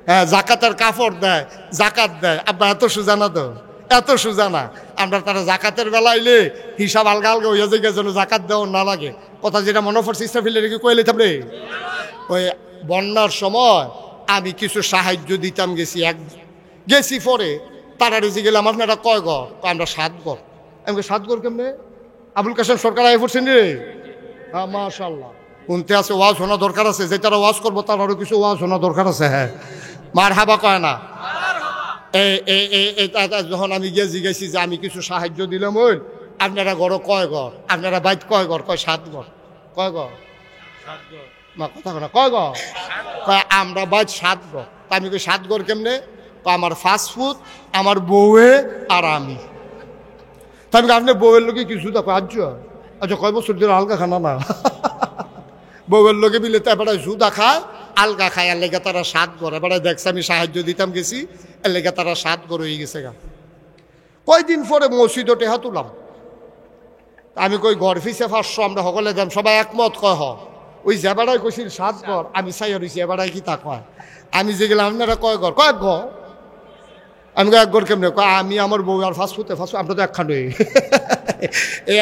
হ্যাঁ, জাকাতের কাপড় দেয়, জাকাত দেয়। আপনার এত সোজা না তো, এত সোজা না। আমরা তারা জাকাতের বেলা আইলে হিসাব আলগা আলগা হইয়া যায়, যেন জাকাত দেওয়া না লাগে। কথা যেটা মনে পড়ছে ইসরাফিলে রেখে কইলে থাকবে, ওই বন্যার সময় আমি কিছু সাহায্য দিতাম, গেছি পরে তারা রেজে গেলাম, আপনারা কয় ঘর? আমরা 7 ঘর। আমি 7 ঘর কেমনে? আবুল কাসেম সরকার আয় পড়ছেন রে। হ্যাঁ মাশাআল্লাহ, শুনতে আছে, ওয়াজ শোনা দরকার আছে, যে তারা ওয়াজ করবো তার আরও কিছু ওয়াজ শোনা দরকার আছে। হ্যাঁ, মার হাবা কয় না। যখন আমি গিয়ে জিজ্ঞেসি যে আমি কিছু সাহায্য দিলাম, ওই আপনারা ঘর কয় ঘর? আপনারা বাইত কয় ঘর? কয় 7 ঘর। কয় ঘর? মা কথা না, কয় ঘর? কয় আমরা বাইত 7 ঘর। তা আমি কই 7 ঘর কেমনে? আমার ফাস্টফুড, আমার বউয়ে আর আমি। তা আমি আপনার বউয়ের লোকে কিছু দেখো আজ, আচ্ছা কয় বছর ধরে আলগা খানা না বউয়ের লোকে মিলে তো এবারে জুদা খায়, আলগা খায়, এর লেগে তারা 7 ঘর। এবারে দেখছে আমি সাহায্য দিতাম গেছি, এর লেগে তারা 7 ঘর হয়ে গেছে গা। কয়দিন পরে মসজিদও টেহা তুলাম, আমি কই ঘর ফিসে 500 আমরা সকলে দাম, সবাই একমত কয় হ। ওই যে এবারাই কইছিল 7 ঘর, আমি চাই রয়েছি এবারাই কি তা কয়। আমি যে গেলাম আপনারা কয় ঘর? কয়েক ঘর। আমি 1 ঘর কেমনে? কয় আমি আমার বউ আর ফাস্টফুডে আমরা তো একখান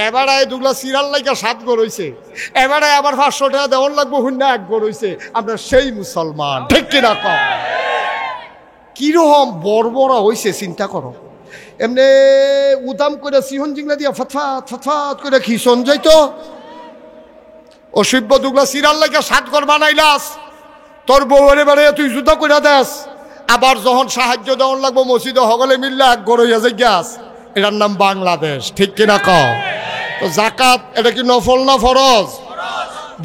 এবারে দুগুলা সিরিয়াল লাইকা 7 ঘর হয়েছে, এবারে আবার 500 টাকা দেওয়ার লাগবো, হুন্না 1 ঘর হয়েছে। আমরা সেই মুসলমান, ঠিক কিনা কম? কিরকম বর্বরা হয়েছে চিন্তা করো। এমনি উদাম করে সিহন জিংলা দিয়া ফতফাত ফতফাত করে খিসন যাইতো। অসভ্য দুগুলা সিরিয়াল লাইকা 7 ঘর বানাইলাস, তোর বউয়ের এবারে তুই জুতা করে দেস, আবার যখন সাহায্য দেওয়ার লাগবো মসজিদে সকলে মিললে 1 ঘর হইয়া যাই গ্যাস। এটার নাম বাংলাদেশ, ঠিক কিনা কও? তো জাকাত এটা কি নফল না ফরজ?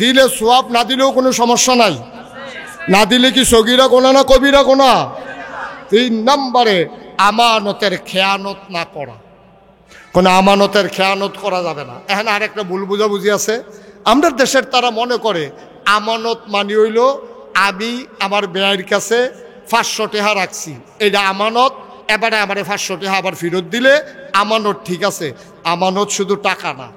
দিলে সোয়াব, না দিলেও কোনো সমস্যা নাই। না দিলে কি সগীরা গোনা না কবিরা গোনা? 3 নম্বরে আমানতের খেয়ানত না করা। কোনো আমানতের খেয়ানত করা যাবে না। এখানে আরেকটা ভুল বুঝাবুঝি আছে। আমাদের দেশের তারা মনে করে আমানত মানি হইল আমি আমার বেয়ের কাছে 500 টাকা রাখছি, এটা আমানত, এবারে আমার 500 টাকা আবার ফেরত দিলে আমানত ঠিক আছে। আমানত শুধু টাকা না,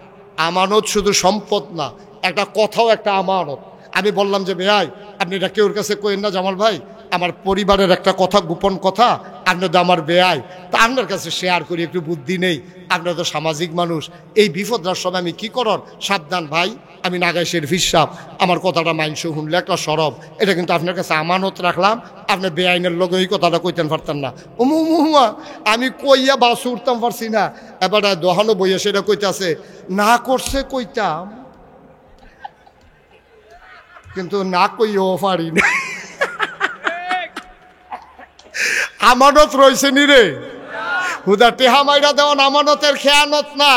আমানত শুধু সম্পদ না, একটা কথাও একটা আমানত। আমি বললাম যে ভাই আপনি এটা কেউর কাছে কইেন না জামাল ভাই, আমার পরিবারের একটা কথা, গোপন কথা, আপনার তো আমার বেয়াই, তা আপনার কাছে শেয়ার করি, একটু বুদ্ধি নেই, আপনার তো সামাজিক মানুষ, এই বিপদটার সময় আমি কি করর, সাবধান ভাই, আমি নাগাইশের ফিসাব, আমার কথাটা মাইনস শুনলে একটা সরব, এটা কিন্তু আপনার কাছে আমানত রাখলাম, আপনি বেআইনের লোক এই কথাটা কইতেন পারতেন না। উমুমা আমি কইয়া বাস উঠতাম পারছি না, এবার দোহানো বইয়া সেটা কইতাছে, না করছে কইতাম, কিন্তু না কইও পারি না। আমানত রয়েছে নি রে, হুদা টেহা মাইরা দেওয়ান আমানতের খেয়ানত না।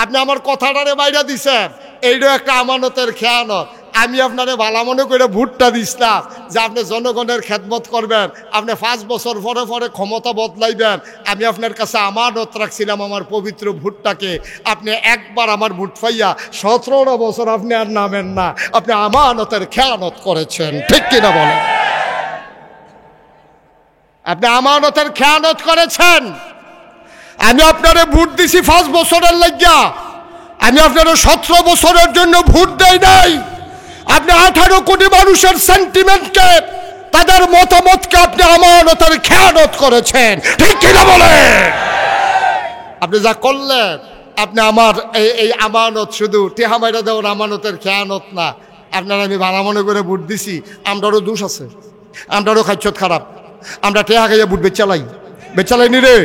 আপনি আমার কথাটারে মাইরা দিছেন, এইটাও একটা আমানতের খেয়ানত। আমি আপনারে ভালো মনে করে ভোটটা দিছিলাম যে আপনি জনগণের খেদমত করবেন, আপনি 5 বছর পরে পরে ক্ষমতা বদলাইবেন। আমি আপনার কাছে আমানত রাখছিলাম আমার পবিত্র ভোটটাকে, আপনি একবার আমার ভোট পাইয়া 17টা বছর আপনি আর নামেন না, আপনি আমানতের খেয়ানত করেছেন, ঠিক কিনা বলেন? আপনি আমানতের খেয়ানত করেছেন। আমি আপনারে ভোট দিছি 5 বছরের লাগিয়া, আমি আপনার 17 বছরের জন্য ভোট দেই নাই। আপনি 18 কোটি মানুষের সেন্টিমেন্টকে, তাদের মতামতকে আপনি আমানতের খেয়ানত করেছেন, ঠিক কিনা বলে? আপনি যা করলেন, আপনি আমার এই আমানত শুধু টেহা মাইরা দেওয়ার আমানতের খেয়ানত না, আপনার আমি ভালো মনে করে ভোট দিছি। আমরারও দোষ আছে, আমরারও খাইছত খারাপ, আমরা টেহা খাইয়া ভোট বেচালাই নি রে,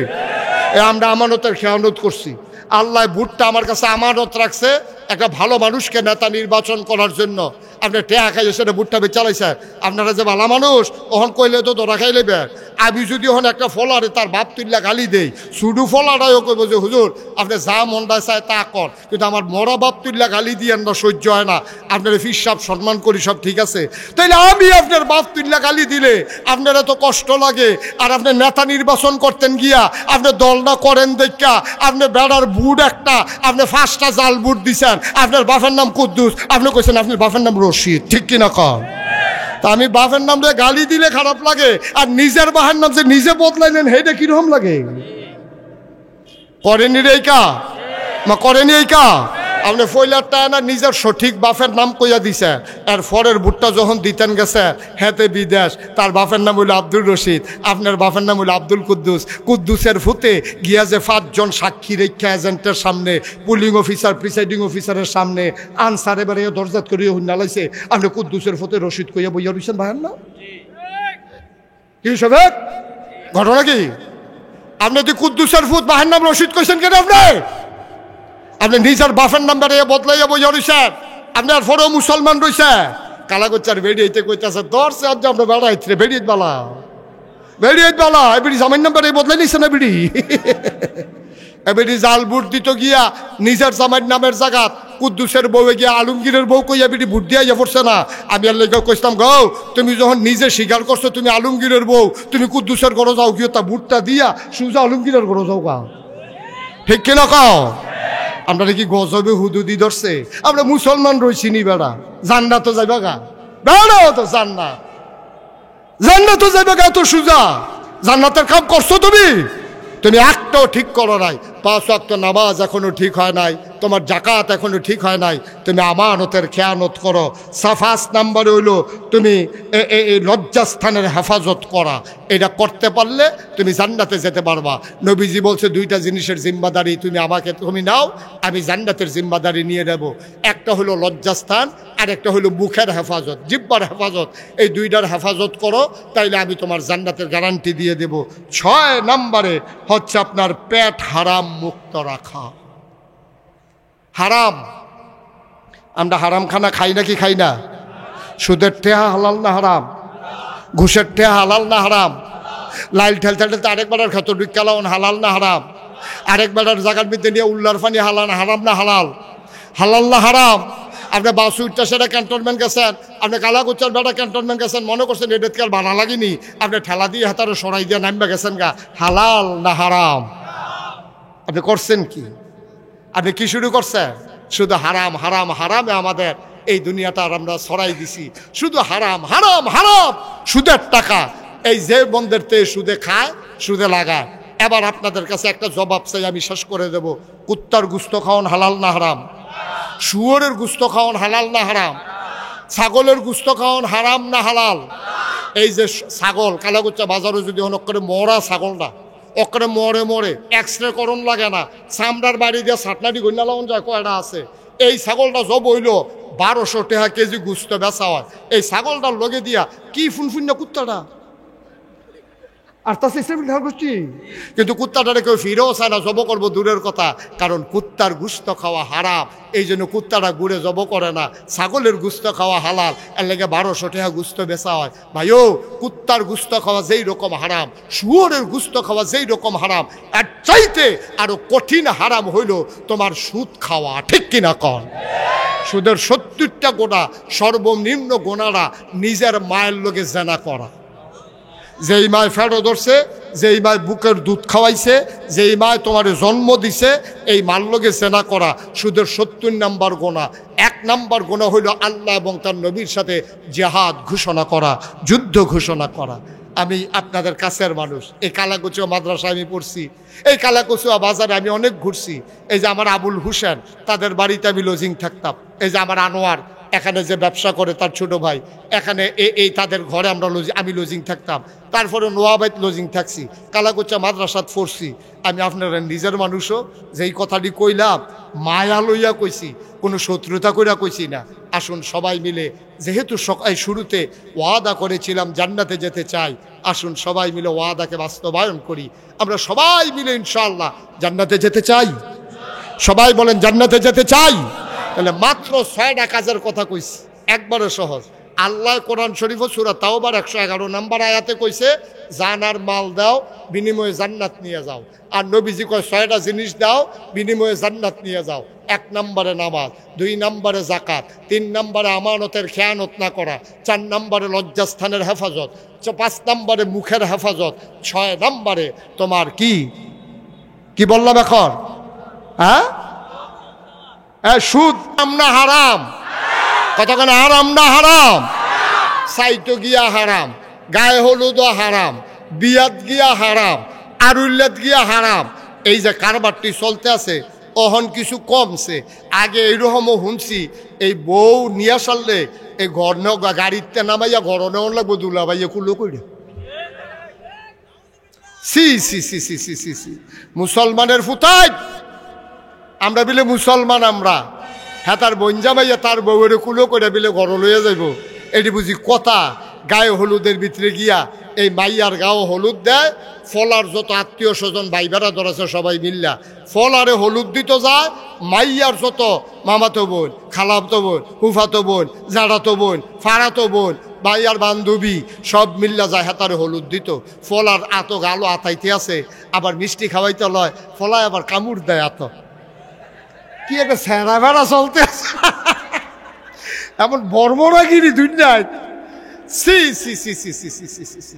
আমরা আমানতের খেয়ানত করছি। আল্লাহ ভোটটা আমার কাছে আমানত রাখছে একটা ভালো মানুষকে নেতা নির্বাচন করার জন্য। আপনি টেহা খাইয়ে সেটা ভোটটা বেচালাইছেন, আপনারা যে ভালো মানুষ ওহন কইলে তো ধরা খাই লেবে। আমি যদি ওখানে একটা ফলারে তার বাপ তুল্লা গালি দেই, শুধু ফলারাও কইব যে হুজুর আপনি যা মনটা চায় তা কর, কিন্তু আমার মরা বাপ তুল্লা গালি দিয়ে না সহ্য হয় না, আপনার ফিসাব সম্মান করি সব ঠিক আছে, তাইলে আমি আপনার বাপ তুল্লা গালি দিলে আপনার এত কষ্ট লাগে, আর আপনি নেতা নির্বাচন করতেন গিয়া আপনি দলটা করেন দেখা আপনি বেড়ার বুট একটা, আপনি 5টা জাল বুট দিছেন, আপনার বাপের নাম কুদ্দুস, আপনি কইছেন আপনার বাপের নাম রশিদ, ঠিক কিনা কর? তা আমি বাপের নাম দিয়ে গালি দিলে খারাপ লাগে, আর নিজের বাপের নাম যে নিজে বদলাইলেন সেইটা কিরকম লাগে? করেনি রে কা মা, করেনি এই কা? আপনি ফয়লারটা না নিজের সঠিক বাপের নাম কইয়া দিছে, আর পরের ভুট্টা যখন দিতেন গেছে হেতে বিদেশ, তার বাপের নাম হইল আব্দুল রশিদ, আপনার বাপের নাম হইল আব্দুল কুদ্দুস। কুদ্দুসের ফুতে গিয়া যে 5 জন সাক্ষী রেখা এজেন্টের সামনে, পুলিং অফিসার, প্রিসাইডিং অফিসারের সামনে আনসারে বেড়ে দরজাত করিয়া হুন্না লাইছে, আপনি কুদ্দুসের ফুতে রশিদ কইয়া বইয়া রইছেন ভাইয়ের না? কি সবে ঘটনা কি? আপনি তুই কুদ্দুসের ফুত বাহের নাম রশিদ কইছেন কেন? আপনি নিজের বাপের নাম বেড়ে বদলাইয়া বইয়া রইছেন, আপনার ফরেও মুসলমান রইছে। কালাগোচ্চার বেড়িয়েতে কইতেছে দর্শে আজ আমরা বেড়াইছে বেড়িয়ে বালা এবিডি জামাইন নাম বেড়ে বদলাই নিছে না বিড়ি এবিডি জাল বুট দিত গিয়া নিজের জামাইন নামের জায়গাত কুদ্দুসের বউয়ে গিয়া আলমগীরের বউ কইয়া বিড়ি বুট দিয়া পড়ছে না। আমি আর লেগে কইতাম গো তুমি যখন নিজে স্বীকার করছো তুমি আলমগীরের বউ, তুমি কুদ্দুসের ঘরে যাও গিয়ে তা বুটটা দিয়া সুজা আলমগীরের ঘরে যাও গা, ঠিক কিনা কও? আমরা কি গজবে হুদুদি ধরছে? আমরা মুসলমান রইছি নি বেড়া, জান্নাত তো যাইবা গা, বেড়াও তো জান্নাত তো যাইবা গা, তো সুজা জান্নাতের কাম করছো তুমি? তুমি একটাও ঠিক করো নাই, 5 ওয়াক্ত নামাজ এখনো ঠিক হয় নাই, তোমার জাকাত এখনো ঠিক হয় নাই, তুমি আমানতের খেয়ানত করো। 5 নাম্বারে হইলো তুমি এই লজ্জাস্থানের হেফাজত করা, এটা করতে পারলে তুমি জান্নাতে যেতে পারবা। নবীজি বলছে 2টা জিনিসের জিম্মাদারি তুমি নাও, আমি জান্নাতের জিম্মাদারি নিয়ে নেব। একটা হলো লজ্জাস্থান, আর একটা হলো মুখের হেফাজত, জিহ্বার হেফাজত। এই 2টার হেফাজত করো, তাইলে আমি তোমার জান্নাতের গ্যারান্টি দিয়ে দেব। 6 নাম্বারে হচ্ছে আপনার পেট হারাম মুক্ত রাখা। হারাম, আমরা হারাম খানা খাই নাকি খাই না? সুদের টেহা হালাল না হারাম? ঘুষের টেহা হালাল না হারাম? লাইল ঠেলতে ঠেলতে আরেকবার খেত ঢুকালাম হালাল না হারাম? আরেকবার জায়গার মধ্যে নিয়ে উল্লার পানি হারাম না হালাল? হালাল না হারাম? আপনি বাসুইটটা সেটা ক্যান্টনমেন্ট গেছেন, আপনি কালাগুচ্চার বেটা ক্যান্টনমেন্ট গেছেন, মনে করছেন এটাকে আর ভাড়া লাগেনি, আপনি ঠেলা দিয়ে হাতারে সরাই দিয়ে নামবে গেছেন গা। হালাল না হারাম? আপনি করছেন কি? আপনি কি শুরু করছেন? শুধু হারাম হারাম হারামে আমাদের এই দুনিয়াটা আমরা ছড়াই দিছি, শুধু হারাম হারাম হারাম। সুদের টাকা এই যে বন্ধের তে সুদে খায়, সুদে লাগায়। এবার আপনাদের কাছে একটা জবাব চাই, আমি শেষ করে দেব। কুত্তার গুস্ত খাওয়ান হালাল না হারাম? শুয়োরের গুস্ত খাওয়ান হালাল না হারাম? ছাগলের গুস্ত খাওয়ান হারাম না হালাল? এই যে ছাগল কালাগুচ্চা বাজারে যদি অনেক করে মরা ছাগল না অকরে মরে মরে এক্সরে করণ লাগে না, চামড়ার বাড়ি দিয়ে ছাটনাটি গন্যা লাগানো যায়, কয়টা আছে। এই ছাগলটা জব হইল 1200 টাকা কেজি গুস্ত বেচা হয়। এই ছাগলটার লগে দিয়া কি ফুনফুন্য কুত্তাটা আর তা করছি, কিন্তু কুত্তাটারে কেউ ফিরেও চায় না, জব করবো দূরের কথা, কারণ কুত্তার গুস্ত খাওয়া হারাম। এই জন্য কুত্তাটা ঘুরে জব করে না। ছাগলের গুস্ত খাওয়া হালাল, এর লেগে 1200 টাকা গুস্ত বেচা হয়। ভাইও, কুত্তার গুস্ত খাওয়া যেই রকম হারাম, শুয়োরের গুস্ত খাওয়া যেই রকম হারাম, এর চাইতে আরো কঠিন হারাম হইল তোমার সুদ খাওয়া। ঠিক কিনা কন? সুদের 70টা গোনা, সর্বনিম্ন গোনারা নিজের মায়ের লোকে জেনা করা। যেই মায় ফেরো ধরছে, যেই মায় বুকের দুধ খাওয়াইছে, যেই মায় তোমার জন্ম দিছে, এই মার লোকে জেনা করা সুদের 70 নম্বর গোনা। 1 নম্বর গোনা হইল আল্লাহ এবং তার নবীর সাথে জিহাদ ঘোষণা করা, যুদ্ধ ঘোষণা করা। আমি আপনাদের কাছের মানুষ, এই কালাকুচুয়া মাদ্রাসায় আমি পড়ছি, এই কালাকুচুয়া বাজারে আমি অনেক ঘুরছি। এই যে আমার আবুল হোসেন, তাদের বাড়িতে আমি লজিং থাকতাম। এই যে আমার আনোয়ার এখানে যে ব্যবসা করে, তার ছোট ভাই, এখানে এই তাদের ঘরে আমি লজিং থাকতাম। তারপরে নোয়াবাইত লজিং থাকছি, কালাকুচা মাদ্রাসাত পড়ছি। আমি আপনারা নিজের মানুষও যেই কথাটি কইলাম মায়া লইয়া কইছি, কোনো শত্রুতা কইরা কইছি না। আসুন সবাই মিলে, যেহেতু শুরুতে ওয়াদা করেছিলাম জান্নাতে যেতে চাই, আসুন সবাই মিলে ওয়াদাকে বাস্তবায়ন করি। আমরা সবাই মিলে ইনশাআল্লাহ জান্নাতে যেতে চাই। সবাই বলেন জান্নাতে যেতে চাই। তাহলে মাত্র 6টা কাজের কথা কইছি, একবারে সহজ। আল্লাহ কোরআন শরীফ সূরা তাওবার 111 নম্বর আয়াতে কইছে, জানার মাল দাও, বিনিময়ে জান্নাত নিয়ে যাও। আর নবীজি কয় 6টা জিনিস দাও, বিনিময়ে জান্নাত নিয়ে যাও। 1 নম্বরে নামাজ, 2 নম্বরে জাকাত, 3 নম্বরে আমানতের খেয়ানত না করা, 4 নম্বরে লজ্জাস্থানের হেফাজত, 5 নম্বরে মুখের হেফাজত, 6 নম্বরে তোমার কি বললাম এখন? হ্যাঁ, সুদ না হারাম? কতক্ষণ হারাম না হারাম? সাইতো গিয়া হারাম, গায়ে হলুদও হারাম, বিয়াত গিয়া হারাম, আরুল্লাত গিয়া হারাম। এই যে কারবারটি চলতে আছে, অহন কিছু কমছে। আগে এইরকমও শুনছি, এই বউ নিয়ে আসলে এই ঘর নেও গাড়িতে নামাইয়া ঘর নেওয়া লাগবো, দুলাভাইয়া কুলো করে। সি সি সি সি সি সি সি মুসলমানের ফুতাই আমরা বিলে মুসলমান, আমরা হ্যাঁ তার বঞ্জামাইয়া তার বউয়ের কুলো করে বিলে ঘর লইয়া যাইব। এটি বুঝি কথা? গায়ে হলুদের ভিতরে গিয়া এই মাইয়ার গাও হলুদ দেয়, ফলার যত আত্মীয় স্বজন ভাই বেড়াদর আছে সবাই মিল্লা ফলারে হলুদ দিতে যায়। মাইয়ার যত মামাতো বোন, খালাতো বোন, ফুফাতো বোন, জাড়াতো বোন, ফাড়াতো বোন, ভাইয়ার বান্ধবী সব মিল্লা যায় হাতারে হলুদ দিত। ফলার আতো গালো আতাইতে আছে, আবার মিষ্টি খাওয়াইতে লয়, ফলায় আবার কামড় দেয় আত। কি একটা সেরা বেড়া চলতে আছে, এমন বর্বরাগিরি দুনিয়ায়। সি সি সি সি সি সি সি সি সি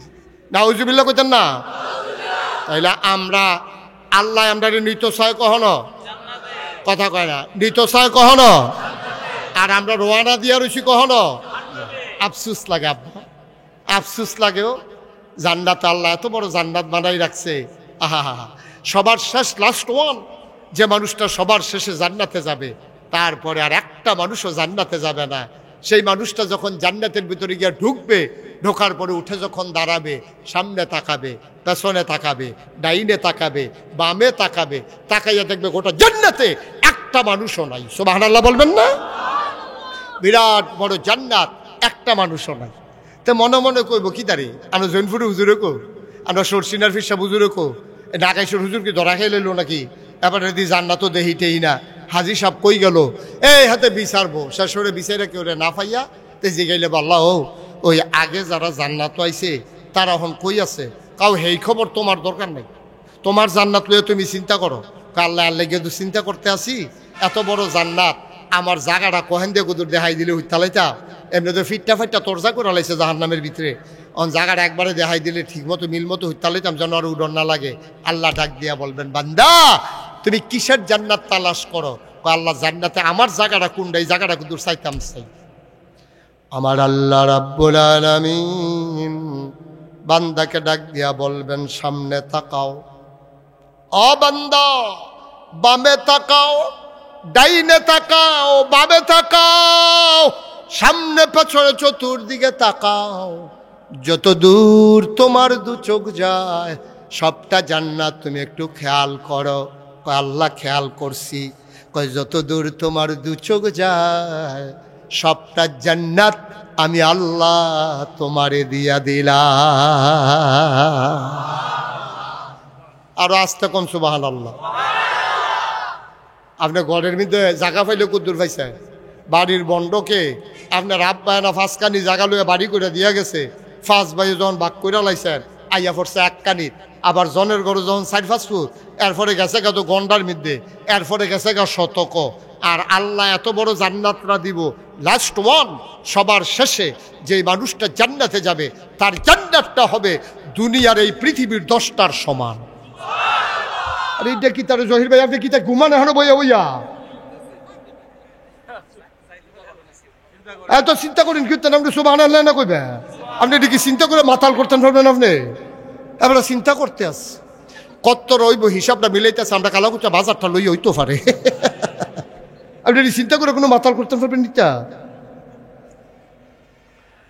নাউজুবিল্লাহ কইতেন না? তাইলে আমরা আল্লাহ আমরা নিত ছয় কখনো কথা কয় না, নিত ছয় কখনো, আর আমরা রোয়ানা দিয়া রয়েছি কখনো। আফসুস লাগে আব্বা, আফসুস লাগেও। জান্নাত আল্লাহ এত বড় জান্নাত বানাই রাখছে। আহা হা, সবার শেষ লাস্ট ওয়ান, যে মানুষটা সবার শেষে জান্নাতে যাবে, তারপরে আর একটা মানুষও জান্নাতে যাবে না। সেই মানুষটা যখন জান্নাতের ভিতরে গিয়ে ঢুকবে, ঢোকার পরে উঠে যখন দাঁড়াবে, সামনে তাকাবে, পেছনে তাকাবে, ডাইনে তাকাবে, বামে তাকাবে, তাকাইয়া দেখবে গোটা জান্নাতে একটা মানুষও নাই। সুবহানাল্লাহ বলবেন না? বিরাট বড় জান্নাত, একটা মানুষও নাই। তো মনে মনে কইব কি দাঁড়ি, আমরা জৈনপুরে হুজুরে কো, আমরা সরসিনার ফিরসা হুজুরে কো, ঢাকাইশ্বর হুজুর কি ধরা খেয়ে লইল নাকি? এবারে দি জান্নাতও দেহিটেই না। হাজি সাহেব কই গেল, এই হাতে বিচারবো, শেষরে বিচারে কেউ না পাইয়া তে জিগাইলে বললা, ও ওই আগে যারা জান্নাত আইছে তারা এখন কই আছে? কাউ সেই খবর তোমার দরকার নেই, তোমার জান্নাত লইয়া তুমি চিন্তা করো। আল্লাহ আল্লাহ গিয়ে তো চিন্তা করতে আসি, এত বড় জান্নাত, আমার জায়গাটা কহেন দিয়ে গুদুর দেখাই দিলে হইতালাইতা। এমনি তো ফিটটা ফাইটটা তরজা করে লাইছে জাহান্নামের ভিতরে। জায়গাটা একবারে দেখাই দিলে ঠিক মতো মিল মতো হইতালাইতাম, যেন আর উড়ন না লাগে। আল্লাহ ডাক দিয়া বলবেন, বান্দা তুমি কিসের জান্নাত তালাশ করো? আল্লাহ জান্নাতে আমার জায়গাটা কোনটা, এই জায়গাটা কিন্তু চাইতাম চাই। আমার আল্লাহ রাব্বুল আলামিন বান্দাকে ডাক দিয়া বলবেন, সামনে তাকাও, ও বান্দা বামে তাকাও, ডাইনে তাকাও, বামে তাকাও, সামনে পেছনে চতুর্দিকে তাকাও, যত দূর তোমার দু চোখ যায় সবটা জান্নাত। তুমি একটু খেয়াল করো। আল্লাহ খেয়াল করছি। কয় যত দূর তোমার দু চোখ যায় সবটা জান্নাত আমি আল্লাহ তোমারে দিয়া দিলাম। আরো আস্তে কোন সুবহানাল্লাহ। আপনার ঘরের মধ্যে জায়গা পাইলে কুদ্দুর পাইছে, বাড়ির বন্ডকে আপনার আব্বা না ফাঁসকানি জায়গা লইয়া বাড়ি করে দিয়া গেছে। ফাঁস ভাই যখন বাক করে লাইছেন আইয়া পড়ছে এক কানিত, আবার জনের ঘরে যখন 4-5 ফুট, এরপরে গেছে গা তো গন্ডার মধ্যে, এরপরে গেছে গা শতক। আর আল্লাহ এত বড় জান্নাতরা দিব, লাস্ট ওয়ান, সবার শেষে যে মানুষটা জান্নাতে যাবে তার জান্নাতটা হবে দুনিয়ার এই পৃথিবীর 10টার সমান। আর এইটা কি তার জহির ভাই, আপনি কি তা ঘুমান এখনো বইয়া বইয়া এত চিন্তা করেন কীর্তন আপনি সুবহানাল্লাহ না কইবে? আপনি এটা কি চিন্তা করে মাতাল করতেন পারবেন? আপনি এবার চিন্তা করতে আস কত রইব, হিসাবটা মিলাইতেছে, আমরা কালাকুচা বাজারটা লই হইতে পারে। আপনি এটি চিন্তা করে কোনো মাতাল করতে পারবেন নিটা?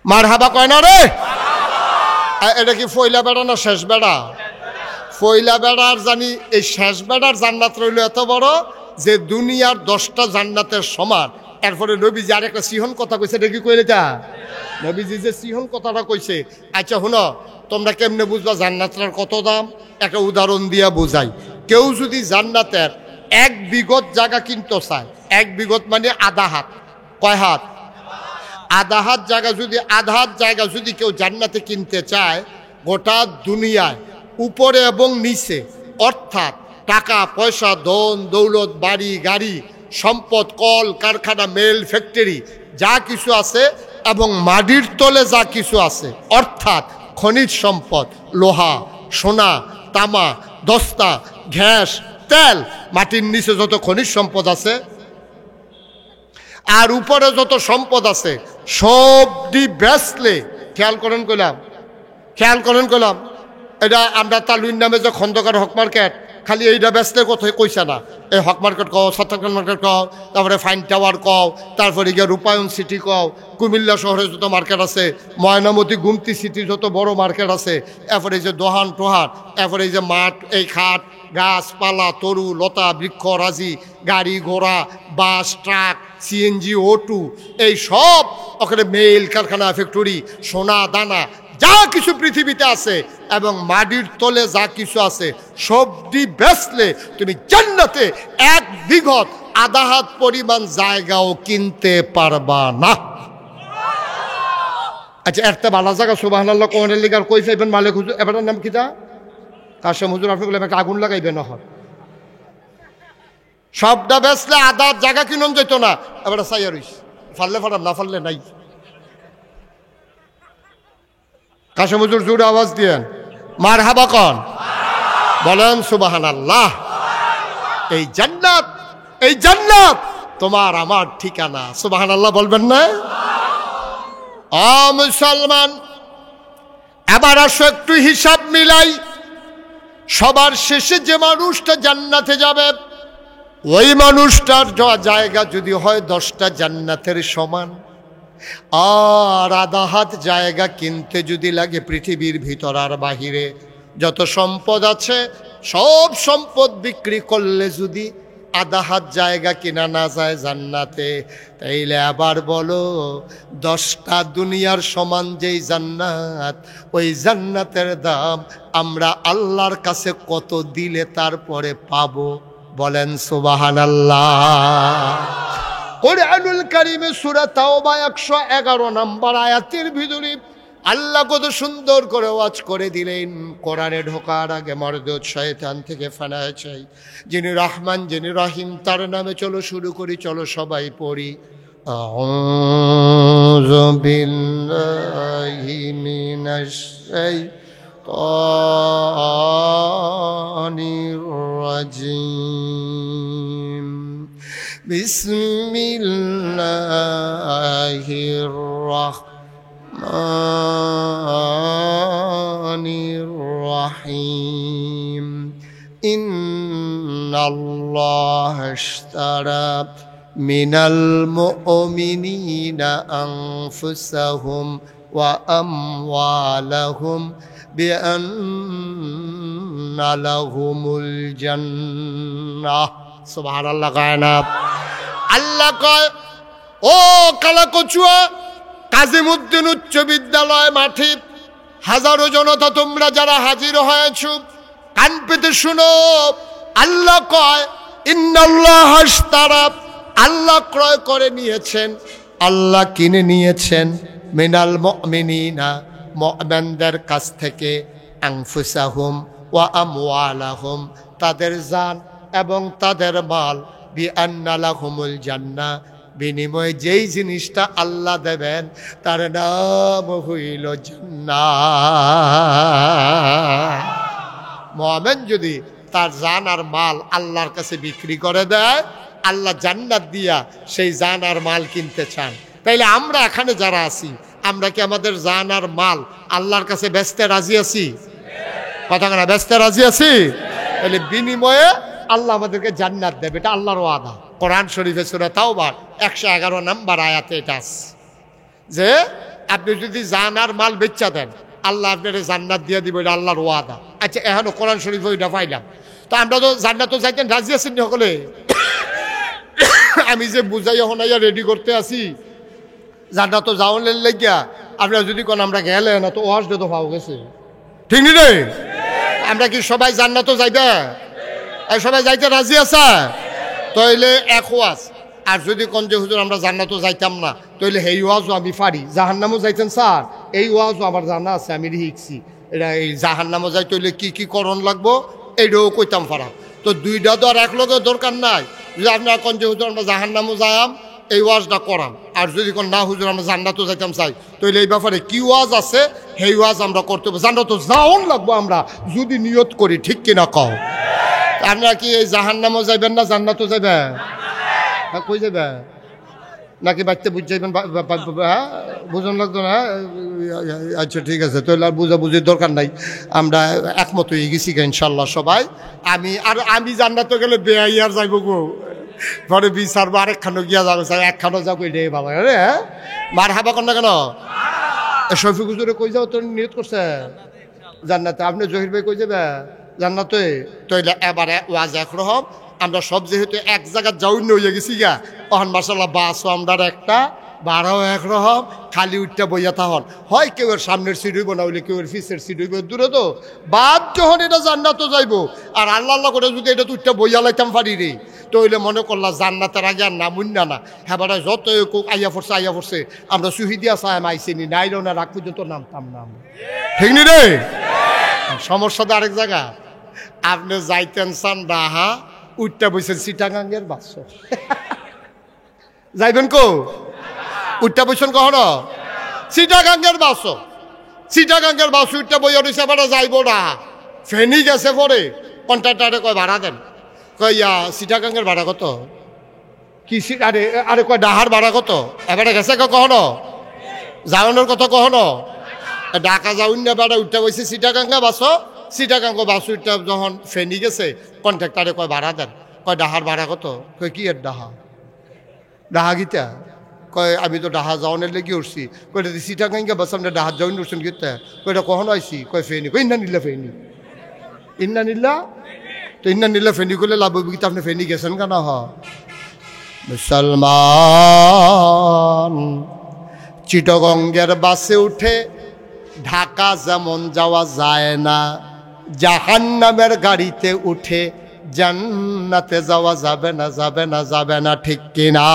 মার হাবা কয় না রে। এটা কি ফয়লা বেড়া না শেষ বেড়া? ফয়লা বেড়ার জানি এই শেষ বেড়ার জান্নাত রইল এত বড় যে দুনিয়ার 10টা জান্নাতের সমান। এরপরে নবীজি আর একটা সিহন কথা কইছে, এটা কি কইলে তা? নবীজি যে সিহন কথাটা কইছে, আচ্ছা শুনো, তোমরা কেমনে বুঝবা জান্নাতের কত দাম? একটা উদাহরণ দিয়া বুঝাই। কেউ যদি জান্নাতের 1 বিঘত জায়গা কিনতে চায়, 1 বিঘত মানে আধা হাত, কয় হাত? আধা হাত জায়গা যদি কেউ জান্নাতে কিনতে চায়, গোটা দুনিয়ায় উপরে এবং নিচে, অর্থাৎ টাকা পয়সা, ধন দৌলত, বাড়ি গাড়ি, সম্পদ, কল কারখানা, মেল ফ্যাক্টরি যা কিছু আছে এবং মাটির তলে যা কিছু আছে, অর্থাৎ খনিজ সম্পদ, লোহা, সোনা, তামা, দস্তা, গ্যাস, তেল, মাটির নিচে যত খনিজ সম্পদ আছে আর উপরে যত সম্পদ আছে সবটি বেচলে, খেয়াল করেন কইলাম, এটা আমরা তালুইন নামে যে খন্দকার হক মার্কেট, খালি এইটা বেচলে কোথায় কইছে না, এই হক মার্কেট কও, সত্তরখান মার্কেট কও, তারপরে ফাইন টাওয়ার কও, তারপরে গিয়ে রূপায়ণ সিটি কও, কুমিল্লা শহরে যত মার্কেট আছে, ময়নামতি গুমতি সিটি যত বড় মার্কেট আছে, এরপরে এই যে দোহান টোহান, এরপরে এই যে মাঠ, এই খাট, গাছপালা, তরু লতা, বৃক্ষ রাজি, গাড়ি ঘোড়া, বাস, ট্রাক, সিএনজি, O2, এই সব ওখানে মেল কারখানা, ফ্যাক্টরি, সোনা দানা যা কিছু পৃথিবীতে আছে এবং মাটির তলে যা কিছু আছে সবটি বেচলে তুমি জান্নাতে 1 বিঘত আধা হাত পরিমাণ জায়গাও কিনতে পারবা না। আচ্ছা, একটা ভালো জায়গা সুবহানাল্লাহ কোনের লিগার কই পাইবেন? মালিক হুজুর, এবার নাম কি তা? কাশেম হুজুর, আপনি বলে একটা আগুন লাগাইবেন না, সবটা বেচলে আধা জায়গা কিনুন যেত না। এবার চাইয়া রইস, ফাললে ফাটাম, না ফাললে নাই। কাশেম হুজুর জোরে আওয়াজ দিয়েন, মার হাবা কন, বলেন সুবহানাল্লাহ। এই জান্নাত তোমার আমার ঠিকানা। সুবহানাল্লাহ বলবেন না? মুসলমান, এবার আসো একটু হিসাব মিলাই। সবার শেষে যে মানুষটা জান্নাতে যাবে ওই মানুষটার জায়গা যদি হয় 10টা জান্নাতের সমান, আর আধা হাত জায়গা কিনতে যদি লাগে পৃথিবীর ভিতর আর বাহিরে যত সম্পদ আছে সব সম্পদ বিক্রি করলে যদি আধা হাত জায়গা কিনা না যায় জান্নাতে, তাইলে আবার বলো 10টা দুনিয়ার সমান যেই জান্নাত, ওই জান্নাতের দাম আমরা আল্লাহর কাছে কত দিলে তারপরে পাবো? বলেন সুবহানাল্লাহ। কোরআনুল কারীমে সূরা তাওবা 111 নম্বর আয়াতের ভিতরে আল্লাহ কত সুন্দর করে ওয়াজ করে দিলেন। কোরআনে ঢোকার আগে মরদুদ শয়তান থেকে ফানা চাই, যিনি রহমান যিনি রহিম তার নামে চলো শুরু করি, চলো সবাই পড়ি। আউযু বিল্লাহি মিনাশ শাইতানির রাজিম। বিসমিল্লাহির রাহমানির রাহিম। ইন্নাল্লাহ ইন্নাল্লাহ ইশতারা মিনাল মুমিনিনা আনফুসাহুম ওয়া আমওয়ালাহুম বিআন্না লাহুমুল জান্নাহ। সুবহানাল্লাহ। কায়না আল্লাহ কয়, ও কালাকচুয়া কাজিমউদ্দিন উচ্চ বিদ্যালয় মাঠে হাজারো জনতা তোমরা যারা হাজির হয়েছ, কান পেতে শুনো। আল্লাহ কয়, ইন্নাল্লাহ ইশতারা, আল্লাহ ক্রয় করে নিয়েছেন, আল্লাহ কিনে নিয়েছেন মিনাল মুমিনিনা, মুমিনদের কাছ থেকে, আনফুসাহুম ওয়া আমওয়ালাহুম, তাদের জান এবং তাদের মাল, বিআন্না লাহুমুল জান্নাহ, বিনিময়ে যেই জিনিসটা আল্লাহ দেবেন তার নাম হইল জান্নাত। মুমিন যদি তার জান আর মাল আল্লাহর কাছে বিক্রি করে দেয়, আল্লাহ জান্নাত দিয়া সেই জান আর মাল কিনতে চান। তাইলে আমরা এখানে যারা আছি, আমরা কি আমাদের জান আর মাল আল্লাহর কাছে বেচতে রাজি আছি? কথা না, বেচতে রাজি আছি? তাহলে বিনিময়ে আল্লাহ আমাদেরকে জান্নাত দেবে, এটা আল্লাহর ওয়াদা। কোরআন শরীফে সূরা তাওবার 111 নম্বর আয়াতে এটা আছে যে আপনি যদি জান আর মাল বেচা দেন, আল্লাহ আপনার জান্নাত দিয়ে দিবে, এটা আল্লাহর ওয়াদা। আচ্ছা, এখনো কোরআন শরীফে ওইটা পাইলাম। তো আমরা তো জান্নাত তো যাইতেন রাজি আছেন সকলে? আমি যে বুঝাইয়া হনাইয়া রেডি করতে আছি জান্নাত তো যাওয়ার লাগিয়া, আপনারা যদি কোন আমরা গেলে না তো ওয়াজ তো পাও গেছে, ঠিক নি রে? আমরা কি সবাই জান্নাত যাইবে? সবাই যাইতে রাজি আছে? তাইলে এক ওয়াজ। আর যদি কোন যে হুজুর আমরা জান্নাতও যাইতাম না, তাইলে এই ওয়াজও আমি পারি। জাহান্নামও যাইতেন স্যার, এই ওয়াজও আমার জানা আছে, আমি শিখছি। এটা এই জাহান্নামও যাই তৈলে কি কি করণ লাগবো এইটাও কইতাম পারা। তো দুইটা তো আর এক লোকের দরকার নাই। যদি আপনারা কোন যে হুজুর আমরা জাহান্নামও যাইম, এই ওয়াজটা করাম। আর যদি কোন না হুজুর আমরা জান্নাতও যাইতাম চাই, তাইলে এই ব্যাপারে কি ওয়াজ আছে সেই ওয়াজ আমরা করতে হবে। জান্নাতও যাওন লাগবো আমরা যদি নিয়ত করি, ঠিক কিনা কও? আপনারা কি এই জাহান্নামও যাইবেন না জান্নাতও যাইবে? কই যাবে নাকি বাচ্চা বুঝ যাইবেন? হ্যাঁ, বুঝন লাগতো না? আচ্ছা ঠিক আছে, তাহলে আর বুঝাবুঝির দরকার নাই, আমরা একমত হয়ে গেছি ইনশাল্লাহ সবাই। আমি জান্নাতে গেলে বেআই আর যাইব গো, পরে বিচারবো আরেকখানো গিয়া যাবে, একখানো যাবো, এটাই ভালো। রে মার হাবা কর না কেন? শফিক হুজুরে কই যাও তোর নিয়ত করছে জান্নাতে? আপনি জহির ভাই কই যাবে জান্নাতে? তইলে এবারে ওয়াজ একরকম, আমরা সব যেহেতু এক জায়গায় যাওয়ার হয়ে গেছি গা, তখন মাসাল্লাহ বাসও আমরা একটা, ভাড়াও একরকম, খালি উঠটা বইয়া তখন হয় কেউ এর সামনের সিট হইব, না হইলে কেউ এর পিসের সিট হইব। দূরে তো বাদ যখন এটা জান্নাতও যাইব, আর আল্লাহ আল্লাহ করে যদি এটা উঠটা বইয়া লাইতাম পারি রে, তো হইলে মনে করলা জান্নাতের আগে আর নামুন না। হ্যাঁ বারা যত আইয়া পড়ছে আমরা সুহিদিয়া সাহেব আইসিনি, নাইলেও না রাখ পর্যন্ত নামতাম না, ঠিক নি রে? সমস্যা তো আরেক জায়গা, আপনি যাইতেন চান ডাহা, উঠটা বইছেন চিটাগাঙ্গের বাস, যাইবেন কো? উঠটা বইছেন কখনো? চিটাগাঙ্গের বাস, চিটাগাঙ্গের বাস উঠটা বইয়া রয়েছে, আবার যাইব না। ফেনি গেছে পরে কন্ট্রাক্টারে কয় ভাড়া দেন, কইয়া চিটাগাঙ্গের ভাড়া কত? কি আরে আরে কয় ডাহার ভাড়া কত? এবারে গেছে কখনো? যাওয়ানোর কথা কখনো? ঢাকা যাউন না, বেড়া উঠতে বইছে চিটাগাঙ্গা বাস, চিটাগাঙ্গ বাস উঠটা যখন ফেনি গেছে কন্ট্রাক্টারে কয় ভাড়া দেন, কয় ডাহার ভাড়া কত? কয় কি এর ডাহা? ডাহা গীতা? কয় আমি তো ডাহা যাওয়ানের লেগে উঠছি। কয়টা চিটাগাঙ্গা বাস আমরা ডাহার যাওয়ান উঠছেন গীতা? কয়টা কখনো আইসি? কয় ফেনি। কই ইন্না নিল্লা ফেনি, ইন্না নিল্লা। তো ইন্না নিল্লা ফেনি করলে লাভ হইব, গীতা আপনি ফেনি গেছেন কেন? হ মুসলমান চিটাগঙ্গের বাসে উঠে ঢাকা যেমন যাওয়া যায় না, জাহান্নামের গাড়িতে উঠে জান্নাতে যাওয়া যাবে না, যাবে না, যাবে না, ঠিক কিনা?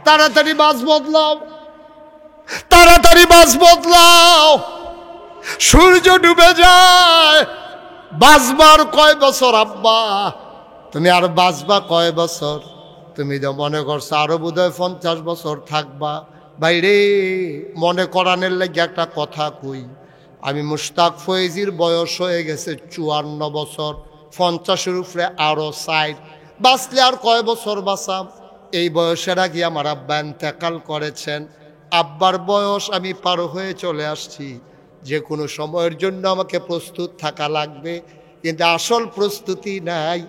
তাড়াতাড়ি বাস বদলাও, তাড়াতাড়ি বাস বদলাও, সূর্য ডুবে যায়। বাঁচবার কয় বছর আব্বা? তুমি আর বাঁচবা কয় বছর? তুমি তো মনে করছো আরো বোধহয় 50 বছর থাকবা। বাইরে মনে করানোর লাগে একটা কথা কই, আমি মুশতাক ফয়েজির বয়স হয়ে গেছে 54 বছর, 50-এর উপরে আরো 60, বাঁচলে আর কয় বছর বাঁচাম? এই বয়সের আগে আমার আব্বা ইন্তেকাল করেছেন। আব্বার বয়স আমি পার হয়ে চলে আসছি, যে কোনো সময়ের জন্য আমাকে প্রস্তুত থাকা লাগবে, কিন্তু আসল প্রস্তুতি নাই।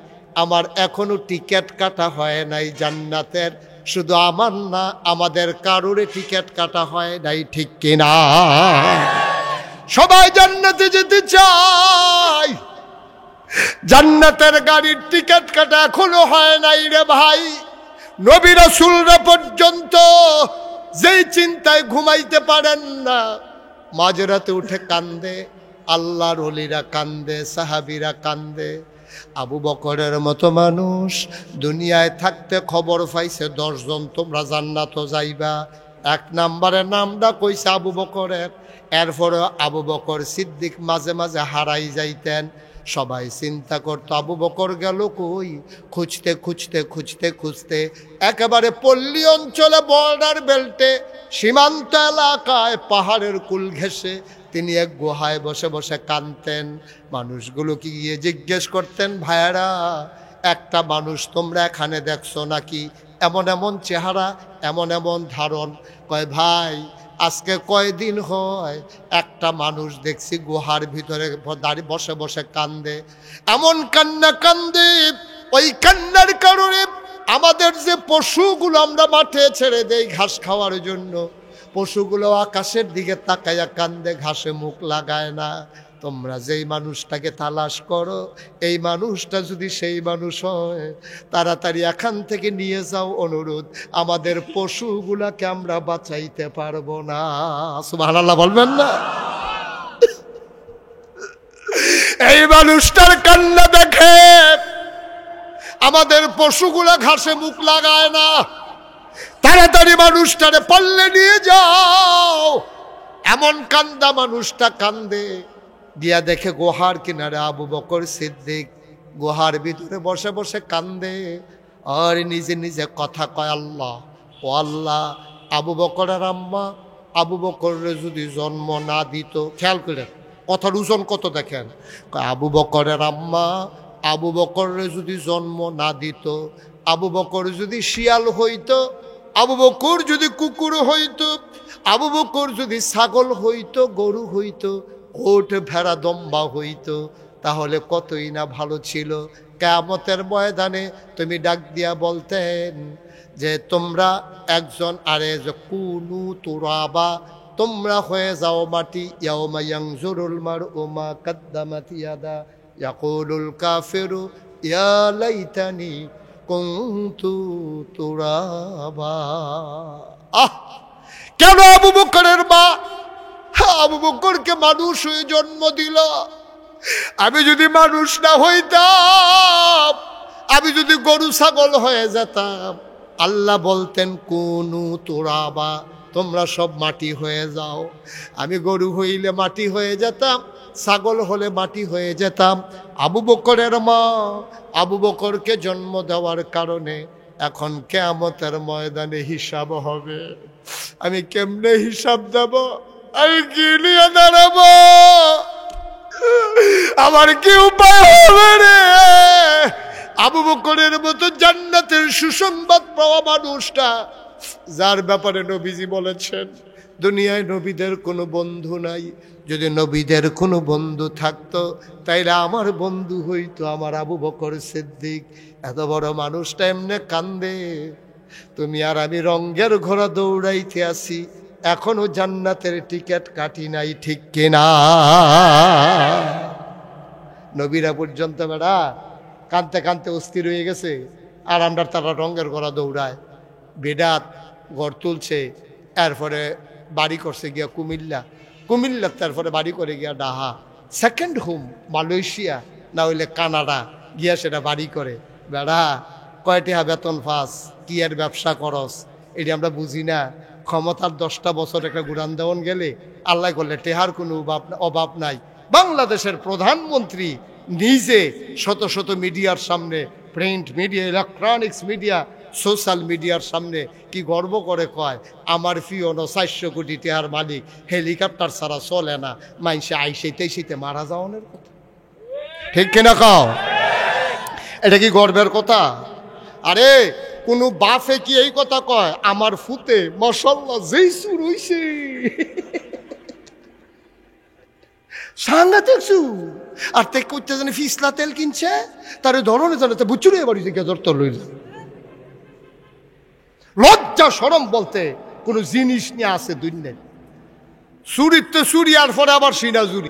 আমার এখনো টিকিট কাটা হয় নাই জান্নাতের, শুধু আমার না আমাদের কারোরে টিকিট কাটা হয় নাই, ঠিক কিনা? সবাই জান্নাতে যেতে চায়, জান্নাতের গাড়ির টিকিট কাটা এখনো হয় নাই রে ভাই। নবী রাসূলরা পর্যন্ত যেই চিন্তায় ঘুমাইতে পারেন না, মাঝরাতে উঠে কান্দে, আল্লাহর ওলিরা কান্দে, সাহাবীরা কান্দে। আবু বকরের মতো মানুষ দুনিয়ায় থাকতে খবর পাইছে 10 জন তোমরা জান্নাতে যাইবা, 1 নম্বরের নামটা কইছে আবু বকরের। এরপরে আবু বকর সিদ্দিক মাঝে মাঝে হারাই যাইতেন, সবাই চিন্তা করতো আবু বকর গেল কই। খুঁজতে খুঁজতে খুঁজতে খুঁজতে একেবারে পল্লী অঞ্চলে, বর্ডার বেল্টে, সীমান্ত এলাকায়, পাহাড়ের কুল ঘেঁষে তিনি এক গুহায় বসে বসে কাঁদতেন। মানুষগুলোকে গিয়ে জিজ্ঞেস করতেন, ভাইয়েরা একটা মানুষ তোমরা এখানে দেখছো নাকি? এমন এমন চেহারা, এমন এমন ধারণ। কয় ভাই আজকে কয়দিন হয় একটা মানুষ দেখছি গুহার ভিতরে দাঁড়িয়ে বসে বসে কান্দে। এমন কান্না কান্দে, ওই কান্নার কারণে আমাদের যে পশুগুলো আমরা মাঠে ছেড়ে দেই ঘাস খাওয়ার জন্য, পশুগুলো আকাশের দিকে তাকাইয়া কান্দে, ঘাসে মুখ লাগায় না। তোমরা যেই মানুষটাকে তালাশ করো, এই মানুষটা যদি সেই মানুষ হয়, তাড়াতাড়ি এখান থেকে নিয়ে যাও, অনুরোধ। আমাদের পশুগুলাকে আমরা বাঁচাইতে পারবো না। সুবহানাল্লাহ বলবেন না? এই মানুষটার কান্না দেখে আমাদের পশুগুলা ঘাসে মুখ লাগায় না। তাড়াতাড়ি মানুষটারে পাল্লে নিয়ে যাও। এমন কান্দা মানুষটা কান্দে, গিয়া দেখে গুহার কিনারে আবু বকর সিদ্দিক গুহার ভিতরে বসে বসে কান্দে, আর নিজে নিজে কথা কয়, আল্লাহ ও আল্লাহ, আবু বকরের আম্মা আবু বকরের যদি জন্ম না দিত, খেয়াল করে কথার ওজন কত দেখেন, আবু বকরের আম্মা আবু বকরের যদি জন্ম না দিত, আবু বকর যদি শিয়াল হইতো, আবু বকর যদি কুকুর হইতো, আবু বকর যদি ছাগল হইতো, গরু হইতো, ওট ভেড়া দম্বা হইতো, তাহলে কতই না ভালো ছিল। কিয়ামতের ময়দানে তুমি ডাক দিয়া বলতেন যে তোমরা একজন আরে যে কুনু তুরাবা, তোমরা হয়ে যাও মাটি। ইয়াউমা ইয়ানজুরুল মারউ মা কাদ্দামাত ইয়াদা ইয়াকুলুল কাফিরু ইয়া লাইতানি কুনতু তুরাবা। কেন আবু বকরের মা আবু বকরকে মানুষ হয়ে জন্ম দিল? আমি যদি মানুষ না হইতাম, আমি যদি গরু ছাগল হয়ে যেতাম, আল্লাহ বলতেন কুনু তুরাবা, তোমরা সব মাটি হয়ে যাও। আমি গরু হইলে মাটি হয়ে যেতাম, ছাগল হলে মাটি হয়ে যেতাম। আবু বকরের মা আবু বকরকে জন্ম দেওয়ার কারণে এখন কিয়ামতের ময়দানে হিসাব হবে। আমি কেমনে হিসাব দেব? আমি কি নিয়ে দাঁড়াবো? আমার কি উপায় হবে রে? আবু বকরের মতো জান্নাতের সুসংবাদ পাওয়া মানুষটা, যার ব্যাপারে নবীজি বলেছেন দুনিয়ায় নবীদের কোনো বন্ধু নাই। যদি নবীদের কোনো বন্ধু থাকতো তাইলে আমার বন্ধু হইতো আমার আবু বকর সিদ্দিক। এত বড় মানুষটা এমনে কান্দে, তুমি আর আমি রঙের ঘোড়া দৌড়াইতে আসি, এখনো জান্নাতের টিকিট কাটি নাই, ঠিক কিনা? নবীরা পর্যন্ত বেড়া কানতে কানতে অস্থির হয়ে গেছে, আর আমরা তারা রঙের ঘোড়া দৌড়ায়। বেদাত ঘর তুলছে, এরপরে বাড়ি করছে গিয়া কুমিল্লা, তারপরে বাড়ি করে গিয়া ডাহা, সেকেন্ড হোম মালয়েশিয়া, না হইলে কানাডা গিয়া সেটা বাড়ি করে। বেড়া কয়টা বেতন পাস, কি আর ব্যবসা করস, এটি আমরা বুঝি না। ক্ষমতার 10টা বছর একটা গুড়ান দেওয়ান গেলে আল্লাহ করলে টেহার কোনো অভাব নাই। বাংলাদেশের প্রধানমন্ত্রী নিজে শত শত মিডিয়ার সামনে, print media, electronics media, social মিডিয়ার সামনে কি গর্ব করে কয়, আমার ফিওনো 400 কোটি টেহার মালিক, হেলিকপ্টার ছাড়া চলে না, মাইনসে আইসেতে মারা যাওয়ানের কথা, ঠিক কিনা কাও? এটা কি গর্বের কথা? আরে কোন বাফে কি এই কথা কয়, আমার ফুতে মাশাআল্লাহ যেই সুর হইছে, সাংঘাতিক চু। আর তে করতে জানে ফিসলা তেল কিনছে, তারে ধরনে জানে তো বুচুরে বাড়ি থেকে ধরতে লইল। লজ্জা শরম বলতে কোনো জিনিস নিয়ে আসে দুনিয়ায়। চুরিতে চুরি আর পরে আবার সিনা চুরি।